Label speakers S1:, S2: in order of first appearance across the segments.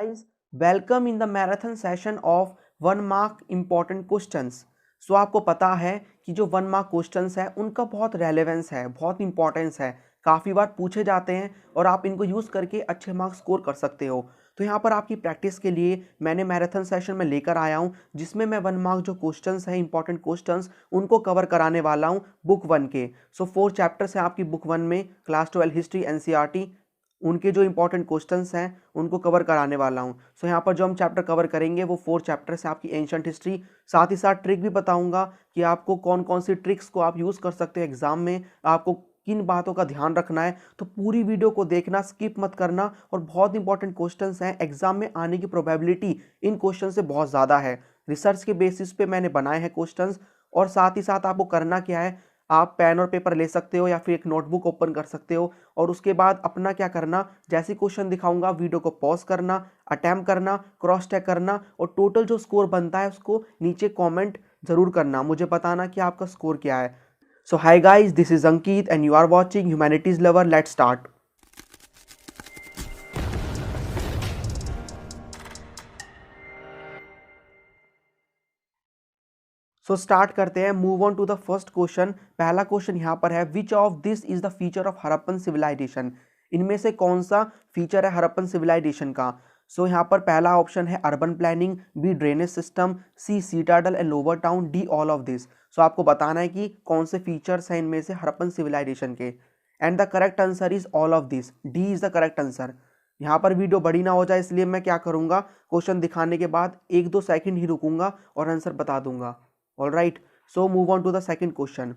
S1: Guys, welcome in the marathon session of 1 mark important questions. सो आपको पता है कि जो 1 मार्क क्वेश्चंस है उनका बहुत रेलेवेंस है, बहुत इंपॉर्टेंस है, काफ़ी बार पूछे जाते हैं और आप इनको यूज़ करके अच्छे मार्क्स स्कोर कर सकते हो। तो यहाँ पर आपकी प्रैक्टिस के लिए मैंने मैराथन सेशन में लेकर आया हूँ, जिसमें मैं 1 मार्क जो क्वेश्चंस हैं, इंपॉर्टेंट क्वेश्चंस, उनको कवर कराने वाला हूँ बुक 1 के। सो 4 चैप्टर्स हैं आपकी बुक 1 में, क्लास 12 हिस्ट्री एनसीईआरटी, उनके जो इंपॉर्टेंट क्वेश्चंस हैं उनको कवर कराने वाला हूं। सो यहाँ पर जो हम चैप्टर कवर करेंगे वो 4 चैप्टर्स हैं आपकी एंशिएंट हिस्ट्री। साथ ही साथ ट्रिक भी बताऊंगा कि आपको कौन कौन सी ट्रिक्स को आप यूज़ कर सकते हो एग्जाम में, आपको किन बातों का ध्यान रखना है। तो पूरी वीडियो को देखना, स्किप मत करना। और बहुत इंपॉर्टेंट क्वेश्चंस हैं, एग्जाम में आने की प्रोबेबिलिटी इन क्वेश्चन से बहुत ज़्यादा है। रिसर्च के बेसिस पे मैंने बनाए हैं क्वेश्चंस। और साथ ही साथ आपको करना क्या है, आप पेन और पेपर ले सकते हो या फिर एक नोटबुक ओपन कर सकते हो और उसके बाद अपना क्या करना, जैसे क्वेश्चन दिखाऊंगा वीडियो को पॉज करना, अटेम्प्ट करना, क्रॉस चेक करना और टोटल जो स्कोर बनता है उसको नीचे कमेंट जरूर करना, मुझे बताना कि आपका स्कोर क्या है। So hi guys, this is Ankit and you are watching humanities lover. Let's start. So start करते हैं, move on to the first question. पहला क्वेश्चन यहाँ पर है, which of this is the feature of Harappan civilisation. इनमें से कौन सा फीचर है हड़प्पन सिविलाइजेशन का। सो यहाँ पर पहला ऑप्शन है urban planning, B drainage system, C citadel and lower town, D all of this. So आपको बताना है कि कौन से फीचर्स हैं इनमें से हड़प्पन सिविलाइजेशन के। And the correct answer is all of this, D is the correct answer. यहाँ पर वीडियो बड़ी ना हो जाए इसलिए मैं क्या करूँगा, क्वेश्चन दिखाने के बाद 1-2 सेकंड ही रुकूंगा और आंसर बता दूंगा। All right, so move on to the second question.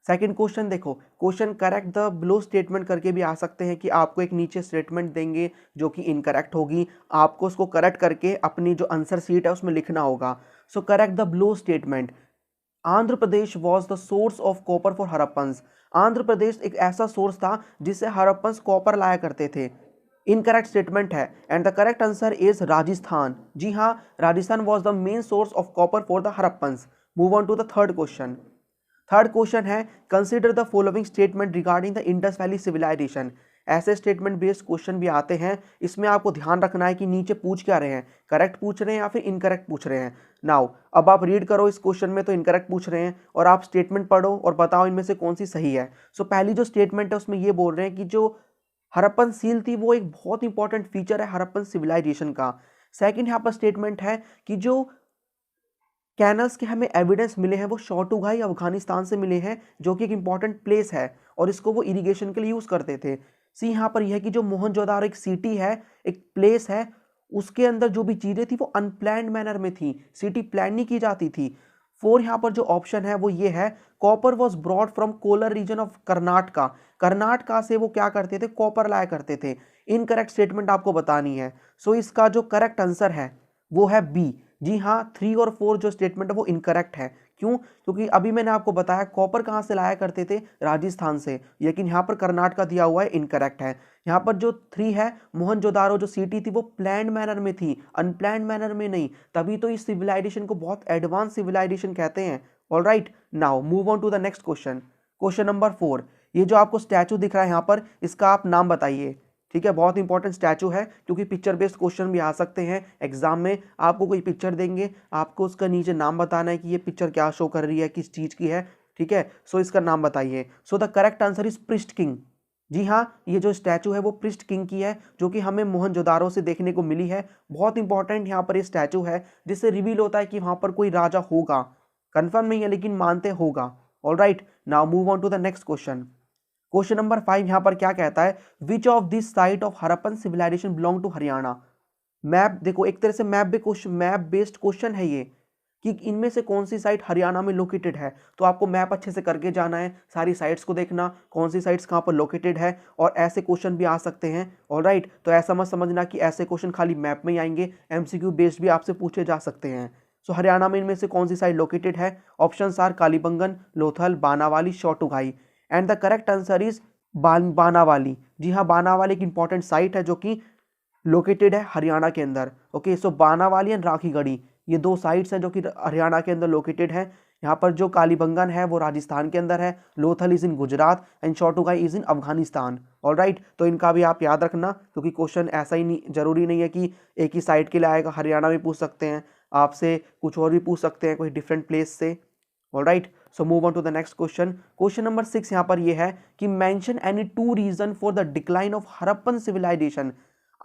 S1: Second question देखो, question correct the below statement करके भी आ सकते हैं कि आपको एक नीचे स्टेटमेंट देंगे जो कि इनकरेक्ट होगी, आपको उसको करेक्ट करके अपनी जो आंसर सीट है उसमें लिखना होगा। So correct the below statement. Andhra Pradesh was the source of copper for Harappans. Andhra Pradesh एक ऐसा सोर्स था जिससे हड़प्पन्स कॉपर लाया करते थे। इनकरेक्ट स्टेटमेंट है and the correct answer is Rajasthan. जी हाँ, Rajasthan was the main source of copper for the Harappans. Move on to the third question. Third question है, consider the following statement regarding the Indus valley civilisation. ऐसे statement based question भी आते हैं, इसमें आपको ध्यान रखना है कि नीचे पूछ क्या रहे हैं, करेक्ट पूछ रहे हैं या फिर इनकरेक्ट पूछ रहे हैं। नाउ अब आप रीड करो, इस क्वेश्चन में तो इनकरेक्ट पूछ रहे हैं और आप स्टेटमेंट पढ़ो और बताओ इनमें से कौन सी सही है। सो पहली जो स्टेटमेंट है उसमें ये बोल रहे हैं कि जो हड़प्पन सील थी वो एक बहुत इंपॉर्टेंट फीचर है हड़प्पन सिविलाइजेशन का। सेकंड यहाँ पर स्टेटमेंट है कि जो कैनल्स के हमें एविडेंस मिले हैं वो शॉटुगाई अफगानिस्तान से मिले हैं, जो कि एक इंपॉर्टेंट प्लेस है और इसको वो इरिगेशन के लिए यूज़ करते थे। सी यहाँ पर यह है कि जो मोहनजोदारो एक सिटी है, एक प्लेस है, उसके अंदर जो भी चीज़ें थी वो अनप्लैंड मैनर में थी, सिटी प्लान नहीं की जाती थी। 4 यहाँ पर जो ऑप्शन है वो ये है, copper was brought from Kolar region of Karnataka. Karnataka से वो क्या करते थे, कॉपर लाया करते थे। इनकरेक्ट स्टेटमेंट आपको बतानी है। सो इसका जो करेक्ट आंसर है वो है बी। जी हाँ, 3 और 4 जो स्टेटमेंट है वो इनकरेक्ट है। क्यों? क्योंकि अभी मैंने आपको बताया कॉपर कहाँ से लाया करते थे, राजस्थान से, लेकिन यहाँ पर कर्नाटका दिया हुआ है, इनकरेक्ट है। यहाँ पर जो 3 है, मोहनजोदारो जो सिटी थी वो प्लान्ड मैनर में थी, अनप्लान्ड मैनर में नहीं, तभी तो इस सिविलाइजेशन को बहुत एडवांस सिविलाइजेशन कहते हैं। All right, now move on to the next question. Question number 4, ये जो आपको स्टैचू दिख रहा है यहाँ पर, इसका आप नाम बताइए। ठीक है, बहुत इंपॉर्टेंट स्टैचू है क्योंकि पिक्चर बेस्ड क्वेश्चन भी आ सकते हैं एग्जाम में। आपको कोई पिक्चर देंगे, आपको उसका नीचे नाम बताना है कि ये पिक्चर क्या शो कर रही है, किस चीज़ की है। ठीक है, सो इसका नाम बताइए। सो द करेक्ट आंसर इज पृष्ठ किंग। जी हाँ, ये जो स्टैचू है वो पृष्ठ किंग की है, जो कि हमें मोहनजोदारो से देखने को मिली है। बहुत इंपॉर्टेंट यहाँ पर ये स्टैचू है, जिससे रिवील होता है कि वहाँ पर कोई राजा होगा। कंफर्म नहीं है लेकिन मानते होगा। All right, now move on to the next question. Question number 5 यहां पर क्या कहता है, which of this site of Harappan civilisation belong to Haryana. Map देखो, एक तरह से मैप बेस्ड क्वेश्चन है ये, कि इनमें से कौन सी साइट हरियाणा में लोकेटेड है। तो आपको मैप अच्छे से करके जाना है, सारी साइट्स को देखना, कौन सी साइट्स कहाँ पर लोकेटेड है, और ऐसे क्वेश्चन भी आ सकते हैं। ऑलराइट, तो ऐसा मत समझना कि ऐसे क्वेश्चन खाली मैप में ही आएंगे, एमसीक्यू बेस्ड भी आपसे पूछे जा सकते हैं। सो हरियाणा में इनमें से कौन सी साइट लोकेटेड है, option are Kalibangan, Lothal, Banawali, Shortugai. And the correct answer is Banawali. जी हाँ, बानावाली एक इंपॉर्टेंट साइट है जो कि लोकेटेड है हरियाणा के अंदर। Okay, so Banawali and Rakhigarhi, ये 2 साइट्स हैं जो कि हरियाणा के अंदर लोकेटेड है। यहाँ पर जो कालीबंगन है वो राजस्थान के अंदर है, Lothal is in Gujarat and Shortugai is in Afghanistan. Alright, तो इनका भी आप याद रखना, क्योंकि क्वेश्चन ऐसा ही नहीं, जरूरी नहीं है कि एक ही साइड के लिए आएगा। हरियाणा भी पूछ सकते हैं आपसे, कुछ और भी पूछ सकते हैं कोई डिफरेंट प्लेस से। Alright, so move on to the next question. Question number 6 यहाँ पर ये है कि mention any 2 reason for the decline of Harappan civilisation.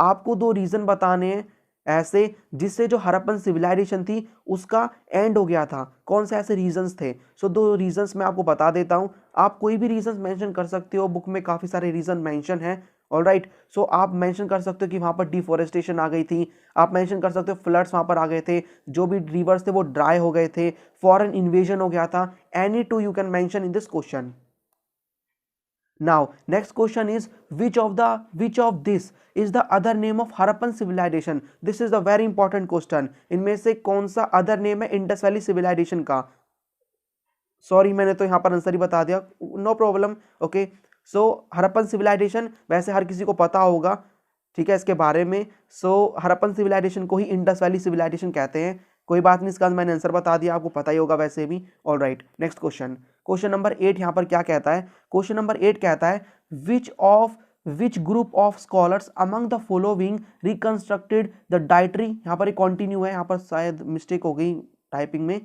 S1: आपको 2 रीजन बताने हैं ऐसे जिससे जो हड़प्पन सिविलाइजेशन थी उसका एंड हो गया था। कौन से ऐसे रीजंस थे? सो 2 रीजंस मैं आपको बता देता हूं, आप कोई भी रीजंस मेंशन कर सकते हो, बुक में काफी सारे रीजन मेंशन हैं। ऑलराइट, सो आप मेंशन कर सकते हो कि वहां पर डिफोरेस्टेशन आ गई थी, आप मेंशन कर सकते हो फ्लड्स वहां पर आ गए थे, जो भी रिवर्स थे वो ड्राई हो गए थे, फॉरेन इन्वेजन हो गया था। Any 2 you can mention in this question. Now next question is which of this is the other name of Harappan civilization? This is a very important question. इनमें से कौन सा अदर नेम है Indus valley civilisation का? Sorry, मैंने तो यहाँ पर आंसर ही बता दिया, नो प्रॉब्लम। ओके, सो हड़प्पन सिविलाइजेशन वैसे हर किसी को पता होगा, ठीक है, इसके बारे में। सो हड़प्पन सिविलाइजेशन को ही इंडस वैली सिविलाइजेशन कहते हैं। कोई बात नहीं, इसका मैंने आंसर बता दिया, आपको पता ही होगा वैसे भी। Alright, next question. Question number 8 यहाँ पर क्या कहता है? क्वेश्चन नंबर 8 कहता है which group of scholars among the following reconstructed the dietary. यहाँ पर एक कॉन्टिन्यू है, यहाँ पर शायद मिस्टेक हो गई टाइपिंग में।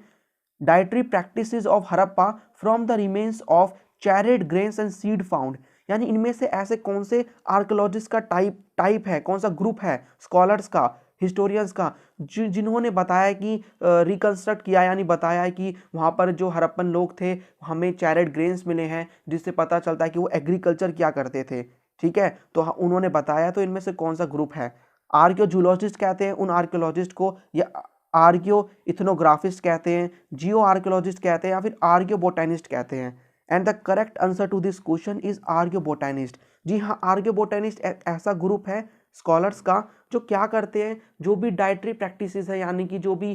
S1: Dietary practices of Harappa from the remains of charred grains and seed found. यानी इनमें से ऐसे कौन से आर्कियोलॉजिस्ट का टाइप है, कौन सा ग्रुप है स्कॉलर्स का, हिस्टोरियंस का, जिन्होंने बताया कि रिकंस्ट्रक्ट किया, यानी बताया है कि वहाँ पर जो हड़प्पन लोग थे हमें चैरेड ग्रेन्स मिले हैं, जिससे पता चलता है कि वो एग्रीकल्चर किया करते थे। ठीक है, तो उन्होंने बताया, तो इनमें से कौन सा ग्रुप है? आर्कियोजूलॉजिस्ट कहते हैं उन आर्कियोलॉजिस्ट को, या आर्कियो इथनोग्राफिस्ट कहते हैं, जियो आर्कियोलॉजिस्ट कहते हैं, या फिर आर्कियो बोटेनिस्ट कहते हैं? And the correct answer to this question is archaeobotanist. जी हाँ, आर्कियो बोटेनिस्ट ऐसा ग्रुप है स्कॉलर्स का जो क्या करते हैं, जो भी डाइटरी प्रैक्टिसेस है, यानी कि जो भी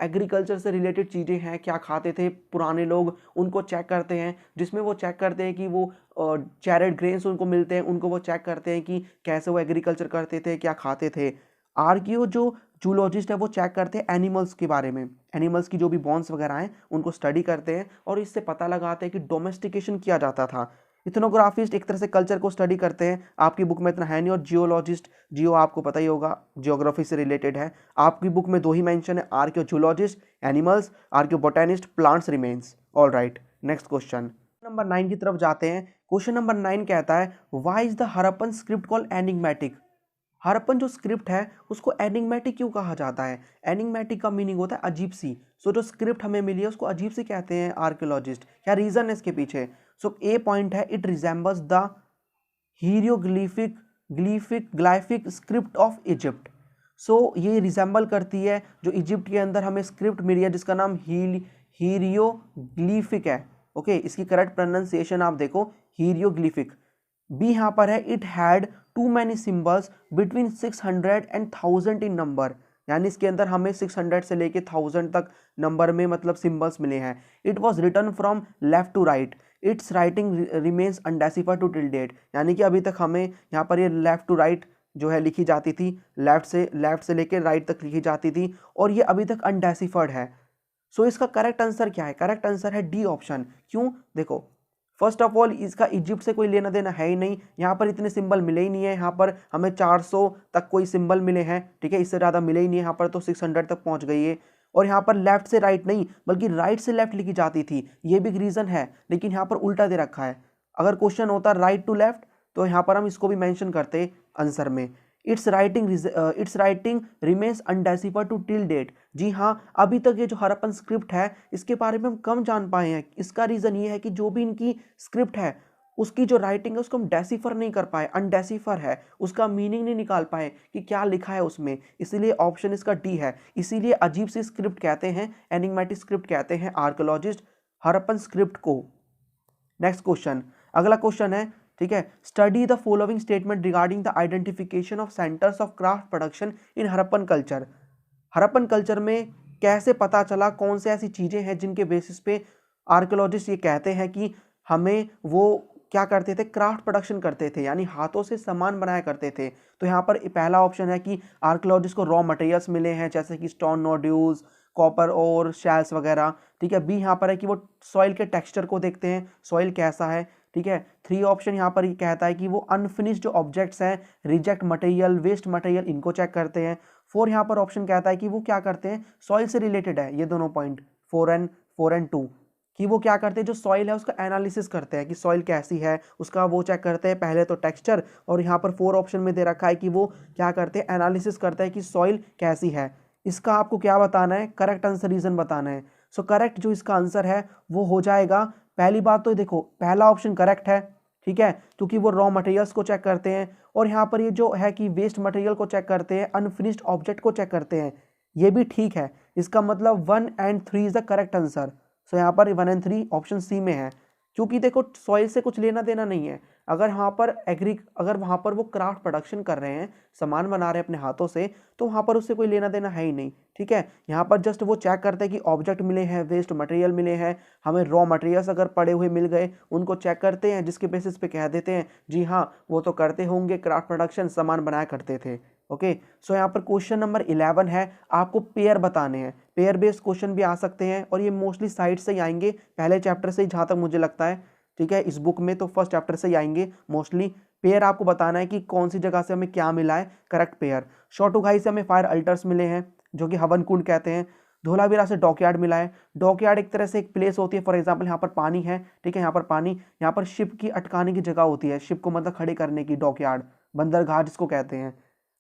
S1: एग्रीकल्चर से रिलेटेड चीज़ें हैं, क्या खाते थे पुराने लोग, उनको चेक करते हैं। जिसमें वो चेक करते हैं कि वो चैरेड ग्रेन्स उनको मिलते हैं, उनको वो चेक करते हैं कि कैसे वो एग्रीकल्चर करते थे, क्या खाते थे। आर्कियो जो जूलॉजिस्ट है वो चेक करते हैं एनिमल्स के बारे में, एनिमल्स की जो भी बॉन्स वगैरह हैं उनको स्टडी करते हैं, और इससे पता लगाते हैं कि डोमेस्टिकेशन किया जाता था। इथनोग्राफिस्ट एक तरह से कल्चर को स्टडी करते हैं, आपकी बुक में इतना है नहीं। और जियोलॉजिस्ट, जियो आपको पता ही होगा, जियोग्राफी से रिलेटेड है, आपकी बुक में 2 ही मेंशन है, archaeozoologist animals, archaeobotanist plants remains. All right, next question number 9 की तरफ जाते हैं। क्वेश्चन नंबर 9 कहता है why is the Harappan script called enigmatic. Harappan जो स्क्रिप्ट है उसको एनिग्मेटिक क्यों कहा जाता है? एनिग्मेटिक का मीनिंग होता है अजीब सी। सो जो स्क्रिप्ट हमें मिली है उसको अजीब सी कहते हैं आर्कियोलॉजिस्ट। क्या रीजन है इसके पीछे? सो ए पॉइंट है, it resembles the glyphic script of Egypt. So ये रिजेंबल करती है जो इजिप्ट के अंदर हमें स्क्रिप्ट मिली है, जिसका नाम हीरियोग्लिफिक है। ओके, इसकी करेक्ट प्रोनाउंसिएशन आप देखो, हीरियोग्लिफिक। बी यहाँ पर है, it had too many symbols between 600 and 1000 in number. यानी इसके अंदर हमें 600 से लेके 1000 तक नंबर में मतलब सिंबल्स मिले हैं। It was written from left to right, it's writing remains undeciphered to till date. यानी कि अभी तक हमें यहाँ पर ये लेफ्ट टू राइट जो है लिखी जाती थी, लेफ्ट से लेके राइट तक लिखी जाती थी, और ये अभी तक अनडेसिफर्ड है। सो इसका करेक्ट आंसर क्या है? करेक्ट आंसर है डी ऑप्शन। क्यों? देखो, फर्स्ट ऑफ ऑल इसका इजिप्ट से कोई लेना देना है ही नहीं, यहाँ पर इतने सिंबल मिले ही नहीं है। यहाँ पर हमें 400 तक कोई सिंबल मिले हैं, ठीक है, इससे ज़्यादा मिले ही नहीं है। यहाँ पर तो 600 तक पहुँच गई है। और यहाँ पर लेफ्ट से राइट नहीं बल्कि राइट से लेफ्ट लिखी जाती थी, ये भी एक रीज़न है, लेकिन यहाँ पर उल्टा दे रखा है। अगर क्वेश्चन होता राइट टू लेफ्ट तो यहाँ पर हम इसको भी मेंशन करते आंसर में। It's writing remains undeciphered to till date. जी हाँ, अभी तक ये जो हड़प्पन स्क्रिप्ट है इसके बारे में हम कम जान पाए हैं। इसका रीज़न ये है कि जो भी इनकी स्क्रिप्ट है उसकी जो राइटिंग है उसको हम डेसिफर नहीं कर पाए, अनडेसिफर है, उसका मीनिंग नहीं निकाल पाए कि क्या लिखा है उसमें। इसीलिए ऑप्शन इसका डी है। इसीलिए अजीब सी स्क्रिप्ट कहते हैं, एनिग्मेटिक स्क्रिप्ट कहते हैं आर्कियोलॉजिस्ट हड़प्पन स्क्रिप्ट को। नेक्स्ट क्वेश्चन, अगला क्वेश्चन है, ठीक है, study the following statement regarding the identification of centres of craft production in Harappan culture. Harappan culture में कैसे पता चला, कौन से ऐसी चीज़ें हैं जिनके बेसिस पे आर्कियोलॉजिस्ट ये कहते हैं कि हमें वो क्या करते थे, क्राफ्ट प्रोडक्शन करते थे, यानी हाथों से सामान बनाया करते थे। तो यहाँ पर पहला ऑप्शन है कि आर्कियोलॉजिस्ट को रॉ मटेरियल्स मिले हैं, जैसे कि स्टोन नोड्यूल्स, कॉपर और शैल्स वगैरह, ठीक है। बी यहाँ पर है कि वो सॉइल के टेक्सचर को देखते हैं, सॉइल कैसा है, ठीक है। 3 ऑप्शन यहाँ पर ये कहता है कि वो अनफिनिश्ड जो ऑब्जेक्ट्स हैं, रिजेक्ट मटेरियल, वेस्ट मटेरियल, इनको चेक करते हैं। 4 यहाँ पर ऑप्शन कहता है कि वो क्या करते हैं, सॉइल से रिलेटेड है ये दोनों पॉइंट 4 एंड 2, कि वो क्या करते हैं, जो सॉइल है उसका एनालिसिस करते हैं कि सॉइल कैसी है, उसका वो चेक करते हैं पहले तो टेक्सचर, और यहाँ पर 4 ऑप्शन में दे रखा है कि वो क्या करते हैं, एनालिसिस करते हैं कि सॉइल कैसी है। इसका आपको क्या बताना है, करेक्ट आंसर रीजन बताना है। सो करेक्ट जो इसका आंसर है वो हो जाएगा, पहली बात तो देखो पहला ऑप्शन करेक्ट है, ठीक है, क्योंकि वो रॉ मटेरियल्स को चेक करते हैं, और यहाँ पर ये जो है कि वेस्ट मटेरियल को चेक करते हैं, अनफिनिश्ड ऑब्जेक्ट को चेक करते हैं, ये भी ठीक है। इसका मतलब 1 and 3 is the correct answer. So यहाँ पर 1 एंड 3 ऑप्शन सी में है, क्योंकि देखो सॉइल से कुछ लेना देना नहीं है। अगर वहाँ पर वो क्राफ्ट प्रोडक्शन कर रहे हैं, सामान बना रहे हैं अपने हाथों से, तो वहाँ पर उससे कोई लेना देना है ही नहीं, ठीक है। यहाँ पर जस्ट वो चेक करते हैं कि ऑब्जेक्ट मिले हैं, वेस्ट मटेरियल मिले हैं, हमें रॉ मटेरियल्स अगर पड़े हुए मिल गए उनको चेक करते हैं, जिसके बेसिस पे कह देते हैं जी हाँ वो तो करते होंगे क्राफ्ट प्रोडक्शन, सामान बनाया करते थे। ओके, सो यहाँ पर क्वेश्चन नंबर 11 है, आपको पेयर बताने हैं। पेयर बेस्ड क्वेश्चन भी आ सकते हैं, और ये मोस्टली साइड से ही आएंगे, पहले चैप्टर से ही जहाँ तक मुझे लगता है, ठीक है। इस बुक में तो फर्स्ट चैप्टर से ही आएंगे मोस्टली। पेयर आपको बताना है कि कौन सी जगह से हमें क्या मिला है, करेक्ट पेयर। शॉटुगाई से हमें फायर अल्टर्स मिले हैं, जो कि हवन कुंड कहते हैं। धोलावीरा से डॉकयार्ड मिला है। डॉकयार्ड एक तरह से एक प्लेस होती है, फॉर एग्जाम्पल यहाँ पर पानी है, ठीक है, यहाँ पर पानी, यहाँ पर शिप की अटकाने की जगह होती है, शिप को मतलब खड़े करने की, डॉकयार्ड, बंदरगाह जिसको कहते हैं।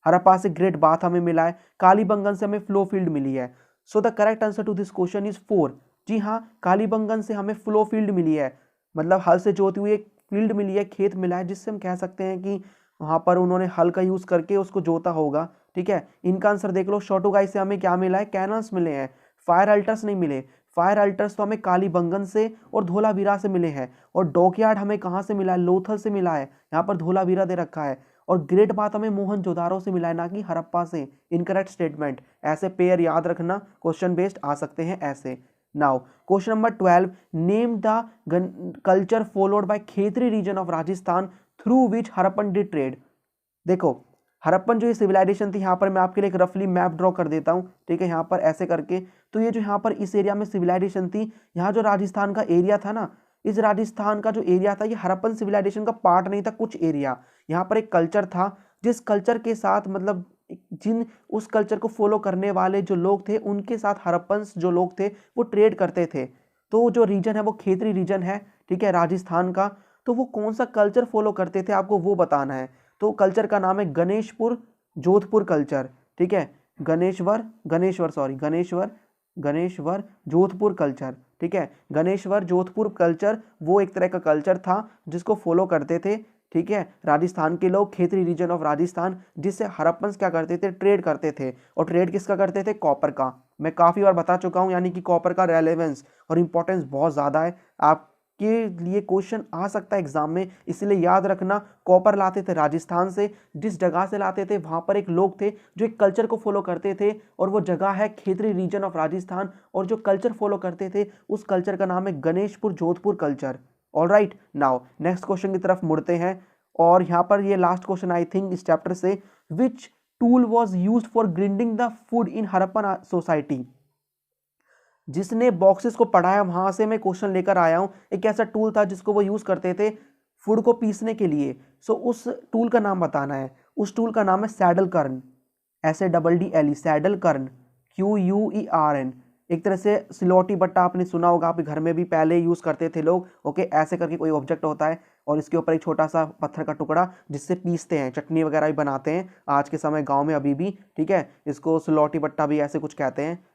S1: हड़प्पा से ग्रेट बाथ हमें मिला है। कालीबंगन से हमें फ्लो फील्ड मिली है। So the correct answer to this question is 4। जी हाँ, कालीबंगन से हमें फ्लो फील्ड मिली है, मतलब हल से जोती हुई एक फील्ड मिली है, खेत मिला है, जिससे हम कह सकते हैं कि वहां पर उन्होंने हल का यूज करके उसको जोता होगा, ठीक है। इनका आंसर देख लो, शॉटुगाई से हमें क्या मिला है, कैनल्स मिले हैं, फायर अल्टर्स नहीं मिले। फायर अल्टर्स तो हमें कालीबंगन से और धोलावीरा से मिले हैं, और डॉकयार्ड हमें कहाँ से मिला है, लोथल से मिला है, यहाँ पर धोलावीरा दे रखा है। और ग्रेट बात हमें मोहनजोदारो से मिला है, ना कि हड़प्पा से। Incorrect statement. ऐसे पेयर याद रखना, क्वेश्चन बेस्ड आ सकते हैं ऐसे। Now question number 12, name the culture followed by Khetri region of Rajasthan through which Harappan did trade. देखो हड़प्पन जो ये सिविलाइजेशन थी, यहाँ पर मैं आपके लिए एक रफली मैप ड्रॉ कर देता हूँ, ठीक है, यहाँ पर ऐसे करके। तो ये जो यहाँ पर इस एरिया में सिविलाइजेशन थी, यहाँ जो राजस्थान का एरिया था ना, इस राजस्थान का जो एरिया था, ये हड़प्पन सिविलाइजेशन का पार्ट नहीं था, कुछ एरिया। यहाँ पर एक कल्चर था, जिस कल्चर के साथ मतलब जिन उस कल्चर को फॉलो करने वाले जो लोग थे, उनके साथ हड़प्पन्स जो लोग थे वो ट्रेड करते थे। तो जो रीजन है वो खेतरी रीजन है, ठीक है, राजस्थान का। तो वो कौन सा कल्चर फॉलो करते थे, आपको वो बताना है। तो कल्चर का नाम है गणेशपुर जोधपुर कल्चर, ठीक है, गणेश्वर जोधपुर कल्चर, ठीक है। गणेश्वर जोधपुर कल्चर वो एक तरह का कल्चर था जिसको फॉलो करते थे, ठीक है, राजस्थान के लोग, खेतरी रीजन ऑफ राजस्थान, जिससे हड़प्पन्स क्या करते थे, ट्रेड करते थे। और ट्रेड किसका करते थे, कॉपर का। मैं काफ़ी बार बता चुका हूँ, यानी कि कॉपर का रेलेवेंस और इंपॉर्टेंस बहुत ज़्यादा है, आपके लिए क्वेश्चन आ सकता है एग्जाम में, इसलिए याद रखना। कॉपर लाते थे राजस्थान से, जिस जगह से लाते थे वहाँ पर एक लोग थे जो एक कल्चर को फॉलो करते थे, और वो जगह है खेतरी रीजन ऑफ राजस्थान, और जो कल्चर फॉलो करते थे उस कल्चर का नाम है Ganeshpur Jodhpur culture. Alright, now next question की तरफ मुड़ते हैं, और यहाँ पर ये लास्ट क्वेश्चन आई थिंक इस चैप्टर से। Which tool was use for grinding the food in Harappan society. जिसने बॉक्सेस को पढ़ाया वहां से मैं क्वेश्चन लेकर आया हूं। एक ऐसा टूल था जिसको वो यूज करते थे फूड को पीसने के लिए। सो उस टूल का नाम बताना है। उस टूल का नाम है सैडल कर्न, SADDLE, सैडल कर्न, QUERN। एक तरह से सिलौटी बट्टा आपने सुना होगा, आपके घर में भी पहले यूज करते थे लोग। ओके, ऐसे करके कोई ऑब्जेक्ट होता है और इसके ऊपर एक छोटा सा पत्थर का टुकड़ा, जिससे पीसते हैं, चटनी वगैरह भी बनाते हैं आज के समय गांव में अभी भी, ठीक है। इसको सिलौटी बट्टा भी ऐसे कुछ कहते हैं।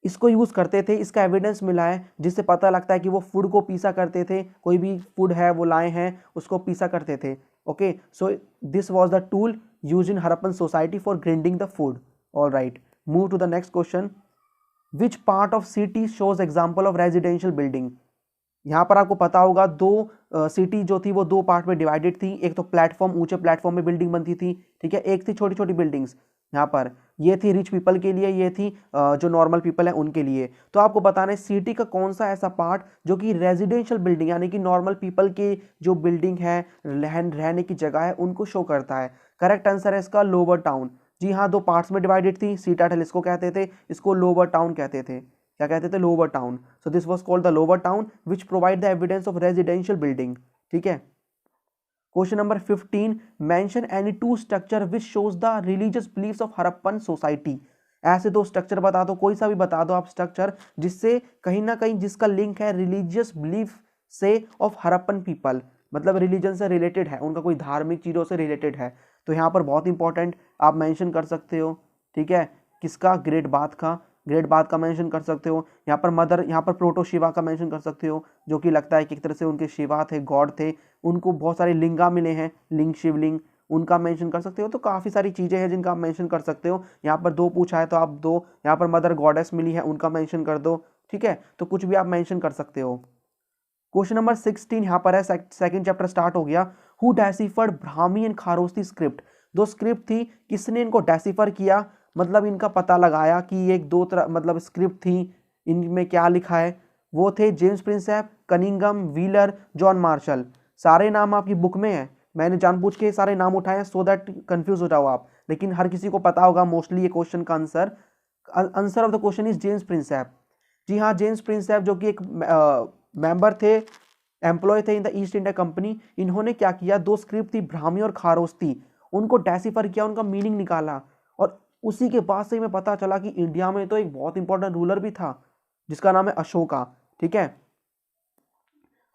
S1: इसको यूज करते थे, इसका एविडेंस मिला है, जिससे पता लगता है कि वो फूड को पीसा करते थे। कोई भी फूड है वो लाए हैं, उसको पीसा करते थे। Okay, so this was the tool used in Harappan society for grinding the food. Alright, move to the next question. Which part of city shows example of residential building. यहाँ पर आपको पता होगा दो सिटी जो थी वो दो पार्ट में डिवाइडेड थी। एक तो प्लेटफॉर्म, ऊंचे प्लेटफॉर्म में बिल्डिंग बनती थी, ठीक है। एक थी छोटी छोटी बिल्डिंग्स, यहाँ पर ये थी रिच पीपल के लिए, ये थी जो नॉर्मल पीपल है उनके लिए। तो आपको बताना है सिटी का कौन सा ऐसा पार्ट जो कि रेजिडेंशियल बिल्डिंग यानी कि नॉर्मल पीपल के जो बिल्डिंग है, रहने की जगह है, उनको शो करता है। करेक्ट आंसर है इसका लोअर टाउन। जी हाँ, दो पार्ट्स में डिवाइडेड थी। सीटाडेल इसको कहते थे, इसको लोअर टाउन कहते थे। क्या कहते थे? Lower town. So this was called the lower town which provide the evidence of residential building. ठीक है। Question number 15, mention any two structure which shows the religious beliefs of Harappan society. ऐसे दो structure बता दो, कोई सा भी बता दो आप स्ट्रक्चर जिससे कहीं ना कहीं जिसका लिंक है रिलीजियस बिलीफ से ऑफ हड़प्पन पीपल, मतलब रिलीजन से रिलेटेड है, उनका कोई धार्मिक चीज़ों से रिलेटेड है। तो यहाँ पर बहुत इंपॉर्टेंट आप मेंशन कर सकते हो। ठीक है, किसका? ग्रेट बाथ का। ग्रेट बाथ का मेंशन कर सकते हो। यहाँ पर मदर, यहाँ पर प्रोटो शिवा का मेंशन कर सकते हो, जो कि लगता है कि एक तरह से उनके शिवा थे, गॉड थे। उनको बहुत सारे लिंगा मिले हैं, लिंग शिवलिंग, उनका मेंशन कर सकते हो। तो काफ़ी सारी चीज़ें हैं जिनका आप मेंशन कर सकते हो। यहाँ पर दो पूछा है तो आप दो, यहाँ पर मदर गॉडेस मिली है, उनका मेंशन कर दो। ठीक है, तो कुछ भी आप मेंशन कर सकते हो। क्वेश्चन नंबर 16 यहाँ पर है, सेकंड चैप्टर स्टार्ट हो गया। Who deciphered Brahmi and Kharosthi script. दो स्क्रिप्ट थी, किसने इनको डेसिफर किया, मतलब इनका पता लगाया कि ये एक दो तरह मतलब स्क्रिप्ट थी, इनमें क्या लिखा है। वो थे James Prinsep, Cunningham, wheeler, John Marshall. सारे नाम आपकी बुक में है, मैंने जानबूझ के सारे नाम उठाए हैं सो दैट कंफ्यूज हो जाओ आप, लेकिन हर किसी को पता होगा मोस्टली ये क्वेश्चन का answer. Answer of the question is James Prinsep. जी हाँ, जेम्स प्रिंसेप जो कि एक मेंबर थे, एम्प्लॉय थे in the east India company. इन्होंने क्या किया, दो स्क्रिप्ट थी ब्राह्मी और खारोस्ती, उनको डेसिफर किया, उनका मीनिंग निकाला, और उसी के बाद से हमें पता चला कि इंडिया में तो एक बहुत इंपॉर्टेंट रूलर भी था जिसका नाम है अशोका। ठीक है।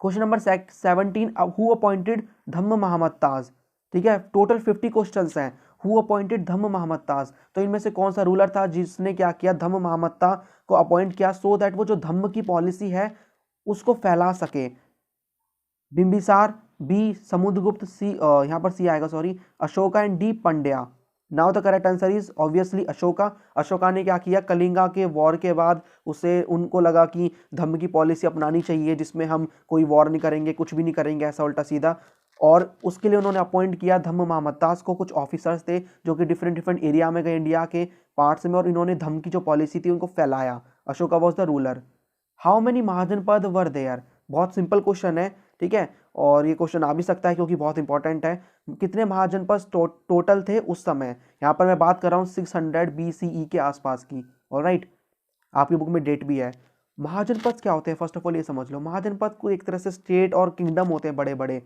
S1: क्वेश्चन नंबर 17, हु अपॉइंटेड धम्म मोहम्मद ताज। ठीक है, टोटल 50 क्वेश्चंस हैं। हु अपॉइंटेड धम्म मोहम्मद ताज, तो इनमें से कौन सा रूलर था जिसने क्या किया, धम्म मोहम्मद ताज को अपॉइंट किया, सो दैट वो जो धम्म की पॉलिसी है उसको फैला सके। बिंबिसार, बी समुद्रगुप्त, सी यहाँ पर सी आएगा sorry, Ashoka, and D Pandya. Now the correct answer is obviously Ashoka. Ashoka ने क्या किया, कलिंगा के वॉर के बाद उसे उनको लगा कि धम्म की पॉलिसी अपनानी चाहिए जिसमें हम कोई वॉर नहीं करेंगे, कुछ भी नहीं करेंगे ऐसा उल्टा सीधा, और उसके लिए उन्होंने अपॉइंट किया धम्म मोहम्मद ताज को। कुछ ऑफिसर्स थे जो कि डिफरेंट डिफरेंट एरिया में गए इंडिया के पार्ट्स में, और इन्होंने धम्म की जो पॉलिसी थी उनको फैलाया। Ashoka was the ruler. How many Mahajanapada were there. बहुत सिंपल क्वेश्चन है। ठीक है, और ये क्वेश्चन आ भी सकता है क्योंकि बहुत इंपॉर्टेंट है। कितने महाजनपद टोटल थे उस समय? यहाँ पर मैं बात कर रहा हूँ 600 BCE के आसपास की। ऑलराइट, आपकी बुक में डेट भी है। महाजनपद क्या होते हैं, फर्स्ट ऑफ ऑल ये समझ लो। महाजनपद को एक तरह से स्टेट और किंगडम होते हैं बड़े बड़े।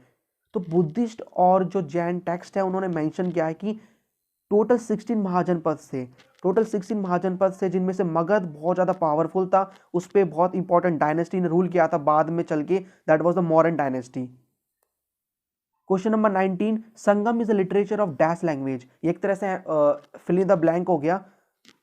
S1: तो बुद्धिस्ट और जो जैन टेक्स्ट है उन्होंने मेंशन किया है कि टोटल 16 महाजनपद से, टोटल 16 महाजनपद से, जिनमें से मगध बहुत ज़्यादा पावरफुल था, उस पर बहुत इंपॉर्टेंट डायनेस्टी ने रूल किया था बाद में चल के, that was the Mauryan dynasty. Question number 19, Sangam is a literature of dash language. ये एक तरह से फिल इन द ब्लैंक हो गया।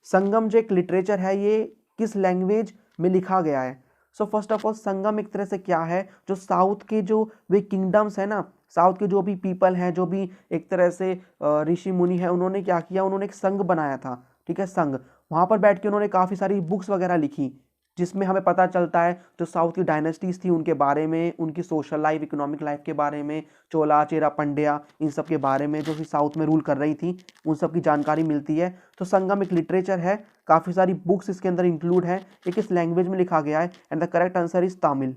S1: संगम जो एक लिटरेचर है ये किस लैंग्वेज में लिखा गया है? सो फर्स्ट ऑफ ऑल संगम एक तरह से क्या है, जो साउथ के जो वे किंगडम्स है ना, साउथ के जो भी पीपल हैं, जो भी एक तरह से ऋषि मुनि है, उन्होंने क्या किया, उन्होंने एक संघ बनाया था। ठीक है, संघ, वहाँ पर बैठ के उन्होंने काफ़ी सारी बुक्स वगैरह लिखी जिसमें हमें पता चलता है जो साउथ की डायनेस्टीज थी उनके बारे में, उनकी सोशल लाइफ, इकोनॉमिक लाइफ के बारे में, चोला, चेरा, पंड्या, इन सब के बारे में जो कि साउथ में रूल कर रही थी, उन सब की जानकारी मिलती है। तो संगम एक लिटरेचर है, काफ़ी सारी बुक्स इसके अंदर इंक्लूड है। ये किस लैंग्वेज में लिखा गया है? And the correct answer is Tamil.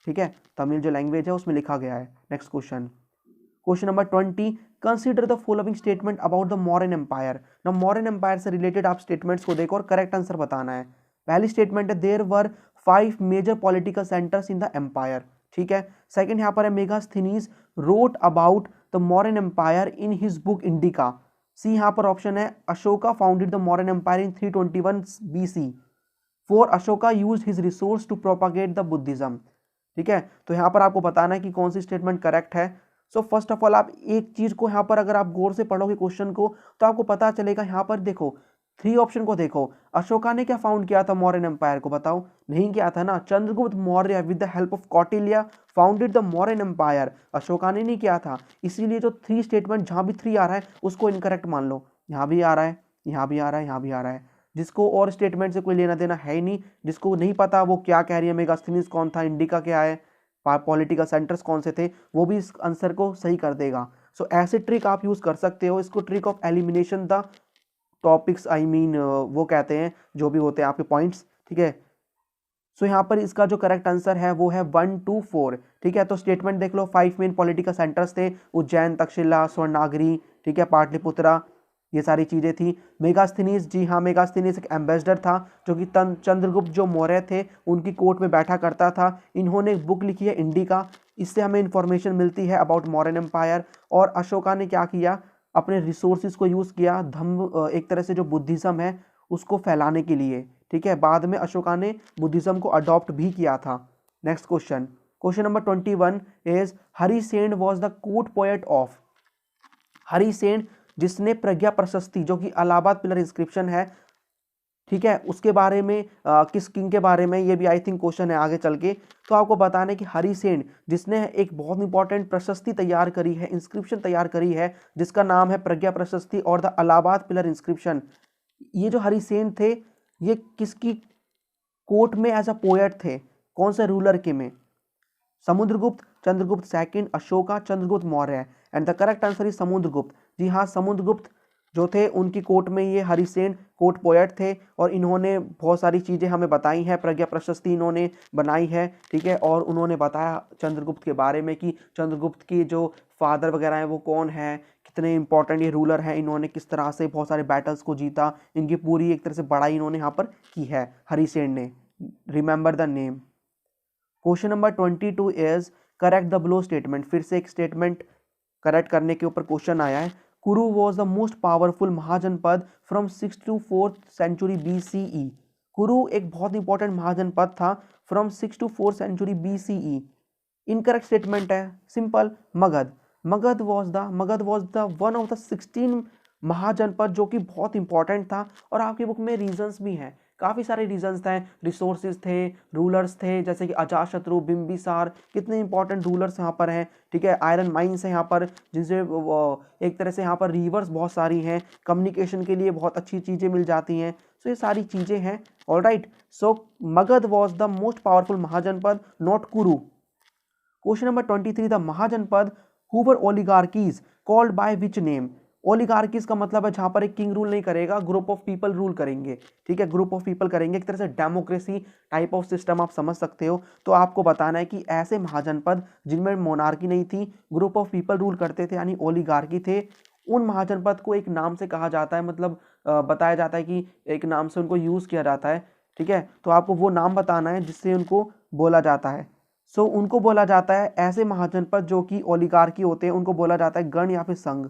S1: ठीक है, तमिल जो लैंग्वेज है उसमें लिखा गया है। Next question, question number 20, consider the following statement about the Mauryan empire. ना मौर्यन एम्पायर से रिलेटेड आप स्टेटमेंट्स को देखो और करेक्ट आंसर बताना है। पहली स्टेटमेंट है there were 5 major political centres in the empire. ठीक है, सेकंड यहाँ पर है Megasthenes wrote about the Mauryan empire in his book Indica. See यहाँ पर ऑप्शन है Ashoka founded the Mauryan empire in 321 BC। 4 Ashoka use his resource to propagate the Buddhism. ठीक है, तो यहाँ पर आपको बताना है कि कौन सी स्टेटमेंट करेक्ट है। सो फर्स्ट ऑफ ऑल आप एक चीज को यहाँ पर अगर आप गौर से पढ़ोगे क्वेश्चन को तो आपको पता चलेगा। यहाँ पर देखो 3 ऑप्शन को देखो, अशोका ने क्या फाउंड किया था मौर्यन एम्पायर को? बताओ, नहीं किया था ना। Chandragupta Maurya with the help of Kautilya founded the Mauryan empire. Ashoka ने नहीं किया था, इसीलिए जो 3 स्टेटमेंट जहां भी 3 आ रहा है उसको इनकरेक्ट मान लो। यहाँ भी आ रहा है, यहाँ भी आ रहा है, यहाँ भी आ रहा है। जिसको और स्टेटमेंट से कोई लेना देना है ही नहीं, जिसको नहीं पता वो क्या कह रही है, मेगास्थनीज कौन था, इंडिका क्या है, पॉलिटिकल सेंटर्स कौन से थे, वो भी इस आंसर को सही कर देगा। सो ऐसे ट्रिक आप यूज कर सकते हो, इसको trick of elimination the topics, I mean वो कहते हैं जो भी होते हैं आपके पॉइंट्स। ठीक है, सो यहाँ पर इसका जो करेक्ट आंसर है वो है 1, 2, 4। ठीक है, तो स्टेटमेंट देख लो, 5 मेन पॉलिटिकल सेंटर्स थे, उज्जैन, तक्षशिला, स्वर्णागिरी, ठीक है, पाटलिपुत्रा, ये सारी चीज़ें थी। मेगास्थनीज, जी हाँ, मेगास्थनीज एक एम्बेसडर था जो कि चंद्रगुप्त जो मौर्य थे उनकी कोर्ट में बैठा करता था। इन्होंने एक बुक लिखी है इंडिका, इससे हमें इंफॉर्मेशन मिलती है अबाउट मौर्यन एम्पायर। और अशोका ने क्या किया, अपने रिसोर्सिस को यूज़ किया धम्म, एक तरह से जो बुद्धिज़्म है उसको फैलाने के लिए, ठीक है। बाद में अशोका ने बुद्धिज़्म को अडॉप्ट भी किया था। Next question, question number 21 is Harisen was the court poet of. Harisen जिसने प्रज्ञा प्रशस्ति, जो कि इलाहाबाद पिलर इंस्क्रिप्शन है, ठीक है, उसके बारे में किस किंग के बारे में, ये भी आई थिंक क्वेश्चन है आगे चल के। तो आपको बताना है कि हरिसेन जिसने एक बहुत इंपॉर्टेंट प्रशस्ति तैयार करी है, इंस्क्रिप्शन तैयार करी है, जिसका नाम है प्रज्ञा प्रशस्ति और द इलाहाबाद पिलर इंस्क्रिप्शन। ये जो हरिसेन थे ये किसकी कोर्ट में एज अ पोएट थे, कौन से रूलर के में? Samudragupta, Chandragupta second, Ashoka, Chandragupta Maurya. And the correct answer is Samudragupta. जी हाँ, समुद्रगुप्त जो थे उनकी कोर्ट में ये हरिसेन कोर्ट पोएट थे और इन्होंने बहुत सारी चीज़ें हमें बताई हैं, प्रज्ञा प्रशस्ति इन्होंने बनाई है, ठीक है। और उन्होंने बताया चंद्रगुप्त के बारे में कि चंद्रगुप्त की जो फादर वगैरह हैं वो कौन है, कितने इंपॉर्टेंट ये रूलर हैं, इन्होंने किस तरह से बहुत सारे बैटल्स को जीता, इनकी पूरी एक तरह से बड़ाई इन्होंने यहाँ पर की है हरिसेन ने। Remember the name. Question number 22 is correct the below statement. फिर से एक स्टेटमेंट करेक्ट करने के ऊपर क्वेश्चन आया है। Kuru was the most powerful mahajanapada from 6 to 4th century BCE। कुरु एक बहुत इंपॉर्टेंट महाजनपद था from 6 to 4th century BCE। Incorrect statement है simple, Magadha. Magadha was the one of the 16 mahajanapada, जो कि बहुत इंपॉर्टेंट था। और आपकी बुक में रीजंस भी हैं, काफ़ी सारे रीजंस थे, रिसोर्सेज थे, रूलर्स थे, जैसे कि अजातशत्रु, बिंबिसार, कितने इंपॉर्टेंट रूलर्स यहाँ पर हैं, ठीक है। आयरन माइंस है यहाँ पर, जिनसे एक तरह से यहाँ पर रिवर्स बहुत सारी हैं, कम्युनिकेशन के लिए बहुत अच्छी चीज़ें मिल जाती हैं। सो ये सारी चीज़ें हैं, alright. So Magadha was the most powerful mahajanapada, not Kuru. Question number 23, the mahajanapada who were oligarchies called by which name. Oligarchies का मतलब है जहां पर एक किंग रूल नहीं करेगा, ग्रुप ऑफ पीपल रूल करेंगे, ठीक है, ग्रुप ऑफ पीपल करेंगे, एक तरह से डेमोक्रेसी टाइप ऑफ सिस्टम आप समझ सकते हो। तो आपको बताना है कि ऐसे महाजनपद जिनमें मोनार्की नहीं थी, ग्रुप ऑफ पीपल रूल करते थे, यानी ओलिगार्की थे, उन महाजनपद को एक नाम से कहा जाता है, मतलब बताया जाता है कि एक नाम से उनको यूज किया जाता है, ठीक है। तो आपको वो नाम बताना है जिससे उनको बोला जाता है। सो उनको बोला जाता है, ऐसे महाजनपद जो कि ओलिगार्की होते हैं उनको बोला जाता है गण या फिर संघ,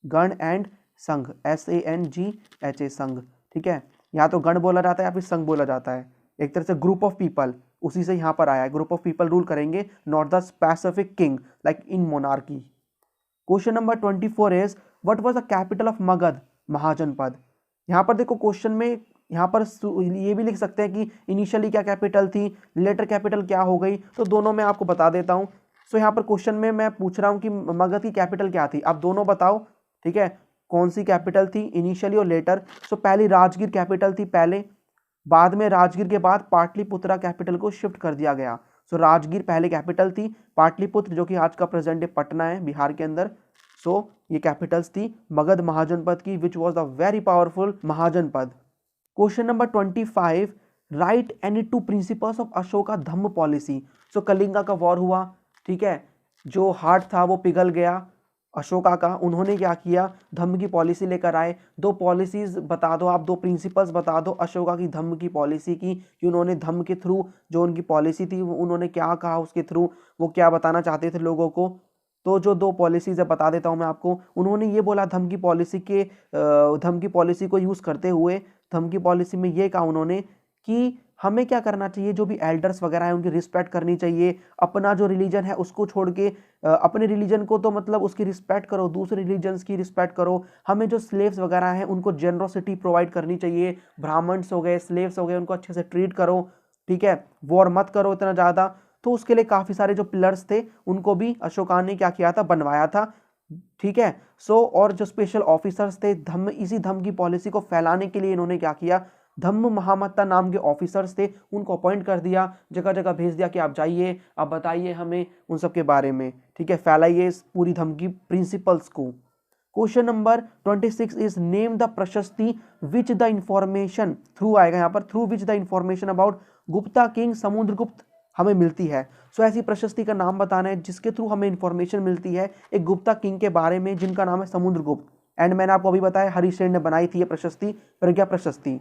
S1: गण एंड संघ, SANGH संघ, ठीक है। या तो गण बोला जाता है या फिर संघ बोला जाता है, एक तरह से ग्रुप ऑफ पीपल, उसी से यहाँ पर आया है, ग्रुप ऑफ पीपल रूल करेंगे, not the specific king like in monarchy. Question number 24 is what was the capital of Magadha mahajanapada. यहाँ पर देखो क्वेश्चन में यहाँ पर ये भी लिख सकते हैं कि इनिशियली क्या कैपिटल थी, लेटर कैपिटल क्या हो गई, तो दोनों मैं आपको बता देता हूँ। सो यहाँ पर क्वेश्चन में मैं पूछ रहा हूँ कि मगध की कैपिटल क्या थी, आप दोनों बताओ, ठीक है, कौन सी कैपिटल थी इनिशियली और लेटर। सो पहली राजगीर कैपिटल थी पहले, बाद में राजगीर के बाद पाटलिपुत्रा कैपिटल को शिफ्ट कर दिया गया। सो राजगीर पहले कैपिटल थी, पाटलिपुत्र जो कि आज का प्रेजेंट डे पटना है बिहार के अंदर, सो ये कैपिटल्स थी मगध महाजनपद की, which was the very powerful mahajanapada. Question number 25, write any two principles of Ashoka dhamma policy. So Kalinga का वॉर हुआ, ठीक है, जो हार्ट था वो पिघल गया अशोका का, उन्होंने क्या किया, धम्म की पॉलिसी लेकर आए। दो पॉलिसीज बता दो आप, दो प्रिंसिपल्स बता दो अशोका की धम्म की पॉलिसी की, कि उन्होंने धम्म के थ्रू जो उनकी पॉलिसी थी उन्होंने क्या कहा, उसके थ्रू वो क्या बताना चाहते थे लोगों को। तो जो दो पॉलिसीज है बता देता हूँ मैं आपको। उन्होंने ये बोला धम्म की पॉलिसी को यूज़ करते हुए, धम्म की पॉलिसी में ये कहा उन्होंने कि हमें क्या करना चाहिए, जो भी एल्डर्स वगैरह हैं उनकी रिस्पेक्ट करनी चाहिए, अपना जो रिलीजन है उसको छोड़ के अपने रिलीजन को तो मतलब उसकी रिस्पेक्ट करो, दूसरे रिलीजन्स की रिस्पेक्ट करो। हमें जो स्लेव्स वगैरह हैं उनको जेनरोसिटी प्रोवाइड करनी चाहिए, ब्राह्मण्स हो गए, स्लेव्स हो गए, उनको अच्छे से ट्रीट करो, ठीक है, वॉर मत करो इतना ज़्यादा। तो उसके लिए काफ़ी सारे जो पिलर्स थे उनको भी अशोका ने क्या किया था, बनवाया था, ठीक है। सो और जो स्पेशल ऑफिसर्स थे धम्म, इसी धम्म की पॉलिसी को फैलाने के लिए इन्होंने क्या किया, धम्म महामत्ता नाम के ऑफिसर्स थे उनको अपॉइंट कर दिया, जगह जगह भेज दिया कि आप जाइए, आप बताइए हमें उन सब के बारे में, ठीक है, फैलाइए इस पूरी धम्म की प्रिंसिपल्स को। Question number 26 is name the प्रशस्ति विच द इंफॉर्मेशन थ्रू आएगा यहाँ पर, through which the information about Gupta king Samudragupta हमें मिलती है। सो ऐसी प्रशस्ति का नाम बताना है जिसके थ्रू हमें इंफॉर्मेशन मिलती है एक गुप्ता किंग के बारे में जिनका नाम है समुद्रगुप्त। एंड मैंने आपको अभी बताया हरिसेन ने बनाई थी ये प्रशस्ति, प्रज्ञा प्रशस्ति,